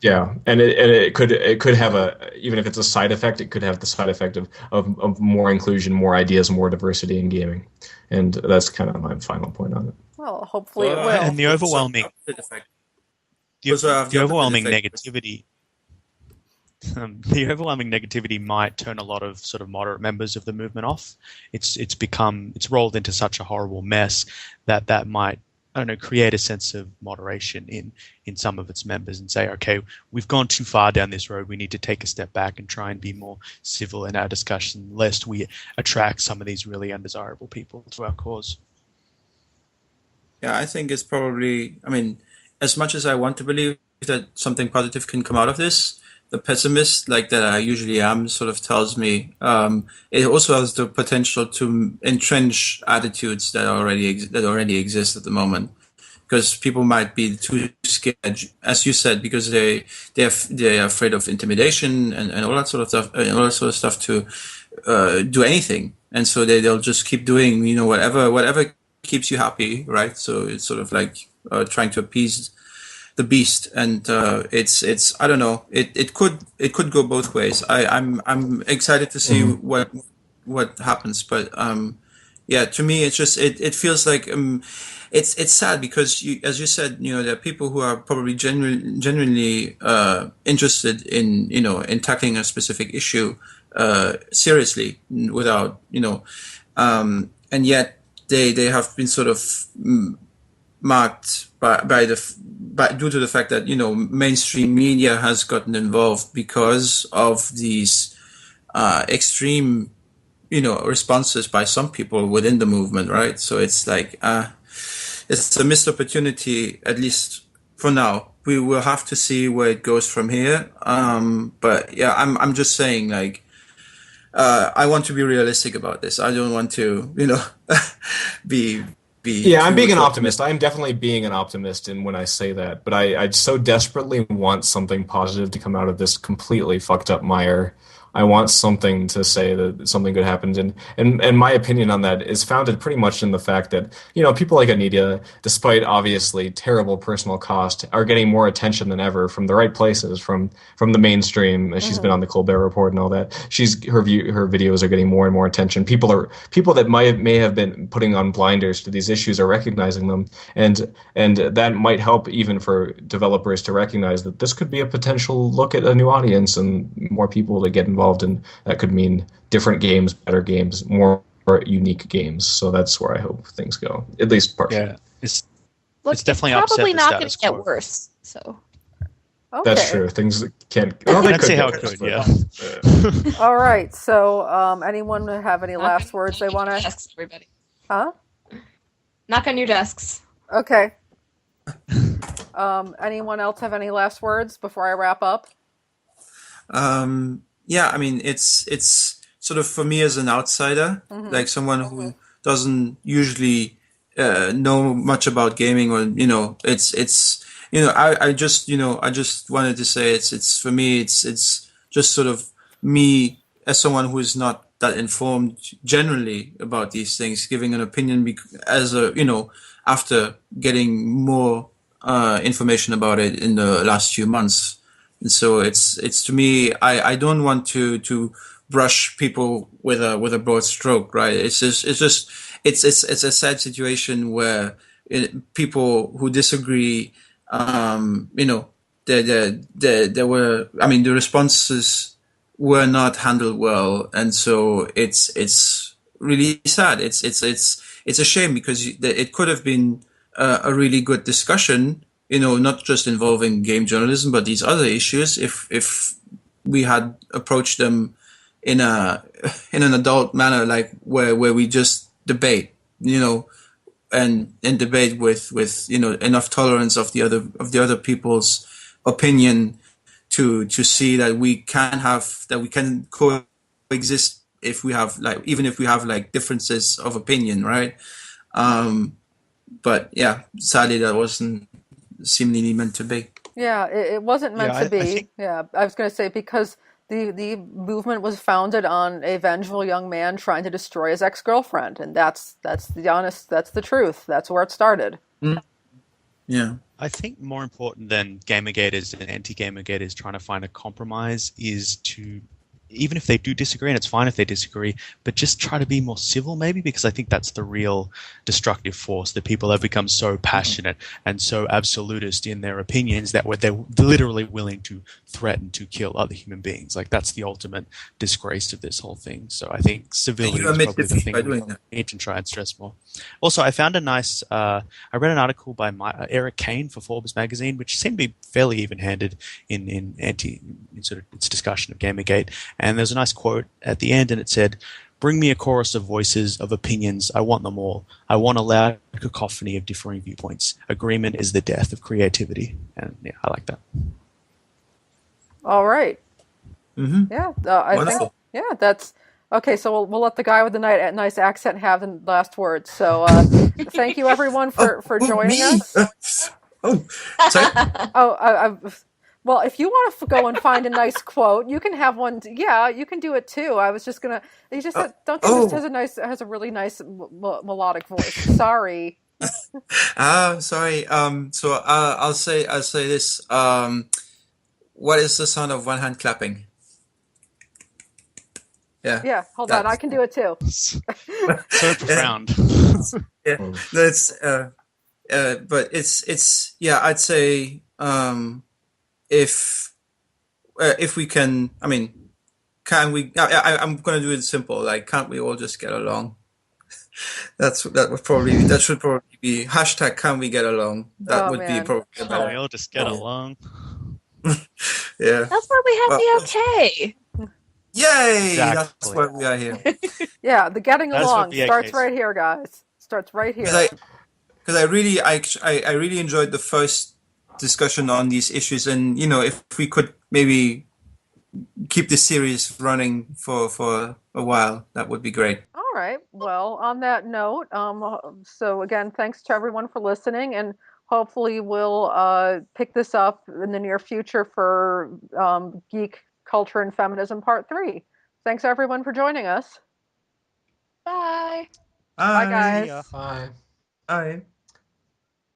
Yeah, and it could have even if it's a side effect, it could have the side effect of more inclusion, more ideas, more diversity in gaming, and that's kind of my final point on it. Well, hopefully it will. And the overwhelming negativity. negativity, the overwhelming negativity might turn a lot of sort of moderate members of the movement off. It's rolled into such a horrible mess that might, I don't know, create a sense of moderation in some of its members and say, okay, we've gone too far down this road. We need to take a step back and try and be more civil in our discussion, lest we attract some of these really undesirable people to our cause. Yeah, I think it's probably, I mean, as much as I want to believe that something positive can come out of this, the pessimist, like that I usually am, sort of tells me it also has the potential to entrench attitudes that already exist at the moment, because people might be too scared, as you said, because they're afraid of intimidation and all that sort of stuff to do anything, and so they'll just keep doing whatever keeps you happy, right? So it's sort of like trying to appease the beast, and it's I don't know. It could go both ways. I'm excited to see what happens, but yeah, to me it's just it feels like it's sad because as you said, there are people who are probably genuinely interested in tackling a specific issue seriously without and yet they have been sort of marked due to the fact that mainstream media has gotten involved because of these extreme responses by some people within the movement, right? So it's like it's a missed opportunity, at least for now. We will have to see where it goes from here. But yeah, I'm just saying, like, I want to be realistic about this. I don't want to, be. Yeah, I'm being an optimist. I'm definitely being an optimist when I say that. But I so desperately want something positive to come out of this completely fucked up mire. I want something to say that something good happened, and my opinion on that is founded pretty much in the fact that people like Anita, despite obviously terrible personal cost, are getting more attention than ever from the right places, from the mainstream. She's been on the Colbert Report and all that. Her videos are getting more and more attention. People that may have been putting on blinders to these issues are recognizing them, and that might help even for developers to recognize that this could be a potential look at a new audience and more people to get involved, and that could mean different games, better games, more for unique games. So that's where I hope things go, at least partially. Yeah, it's Look, it's definitely upset probably the not going status to get quo. worse. So That's Okay. true. Things can't. Well, they Let's could see get how it worse, could. but, Yeah. All right. So, anyone have any knock last words they on your want to? desks, everybody. Huh? Knock on your desks. Okay. Anyone else have any last words before I wrap up? Yeah, I mean, it's sort of for me as an outsider, like someone who doesn't usually know much about gaming, or it's I just wanted to say it's for me it's just sort of me as someone who is not that informed generally about these things, giving an opinion as a after getting more information about it in the last few months. And so it's to me, I don't want to brush people with a broad stroke, right? It's a sad situation where people who disagree, there were, I mean, the responses were not handled well, and so it's really sad. It's a shame because it could have been a really good discussion, not just involving game journalism, but these other issues. If we had approached them in a in an adult manner, like where we just debate, and debate with enough tolerance of the other people's opinion to see that we can coexist if we have like even if we have like differences of opinion, right? But yeah, sadly that wasn't seemingly meant to be. Yeah, it wasn't meant Yeah, to I be. think Yeah, I was going to say because the movement was founded on a vengeful young man trying to destroy his ex-girlfriend, and that's the truth. That's where it started. Yeah. I think more important than gamergaters and anti-gamergaters trying to find a compromise is to, even if they do disagree, and it's fine if they disagree, but just try to be more civil maybe, because I think that's the real destructive force, that people have become so passionate and so absolutist in their opinions that they're literally willing to threaten to kill other human beings. Like, that's the ultimate disgrace of this whole thing. So I think And civility you is admit probably the defeat thing by we doing that. need to try and stress more. Also, I found a nice, I read an article by Eric Kane for Forbes magazine, which seemed to be fairly even-handed in sort of its discussion of Gamergate. And there's a nice quote at the end, and it said, "Bring me a chorus of voices, of opinions. I want them all. I want a loud cacophony of differing viewpoints. Agreement is the death of creativity." And yeah, I like that. All right. Yeah, I think Wonderful. yeah, that's okay. So we'll let the guy with the nice accent have the last word. So thank you everyone for joining Me? us. Oh, sorry. Oh, well, if you want to go and find a nice quote, you can have one. Yeah, you can do it too. I was just gonna. He just don't you just Oh, has a really nice melodic voice. Sorry. sorry. So I'll say this. What is the sound of one hand clapping? Yeah, Yeah, hold on. I that's can do it too. So profound. yeah. That's but it's yeah. I'd say if we can, I mean, can we? I'm gonna do it simple. Like, can't we all just get along? That should probably be hashtag. Can we get along? That Oh would be man. probably a Can't we better. all just get Yeah. along? Yeah. That's why we have Well, the okay. yay! That's Exactly. why we are here. Yeah, the getting That's what along starts BAK's. right here, guys. Starts right Because here. I really I really enjoyed the first discussion on these issues, and if we could maybe keep this series running for a while, that would be great. All right. Well, on that note, so again, thanks to everyone for listening, and hopefully we'll pick this up in the near future for Geek Culture and Feminism Part 3. Thanks everyone for joining us. Bye. Bye, Bye. See guys. ya. Bye. Bye.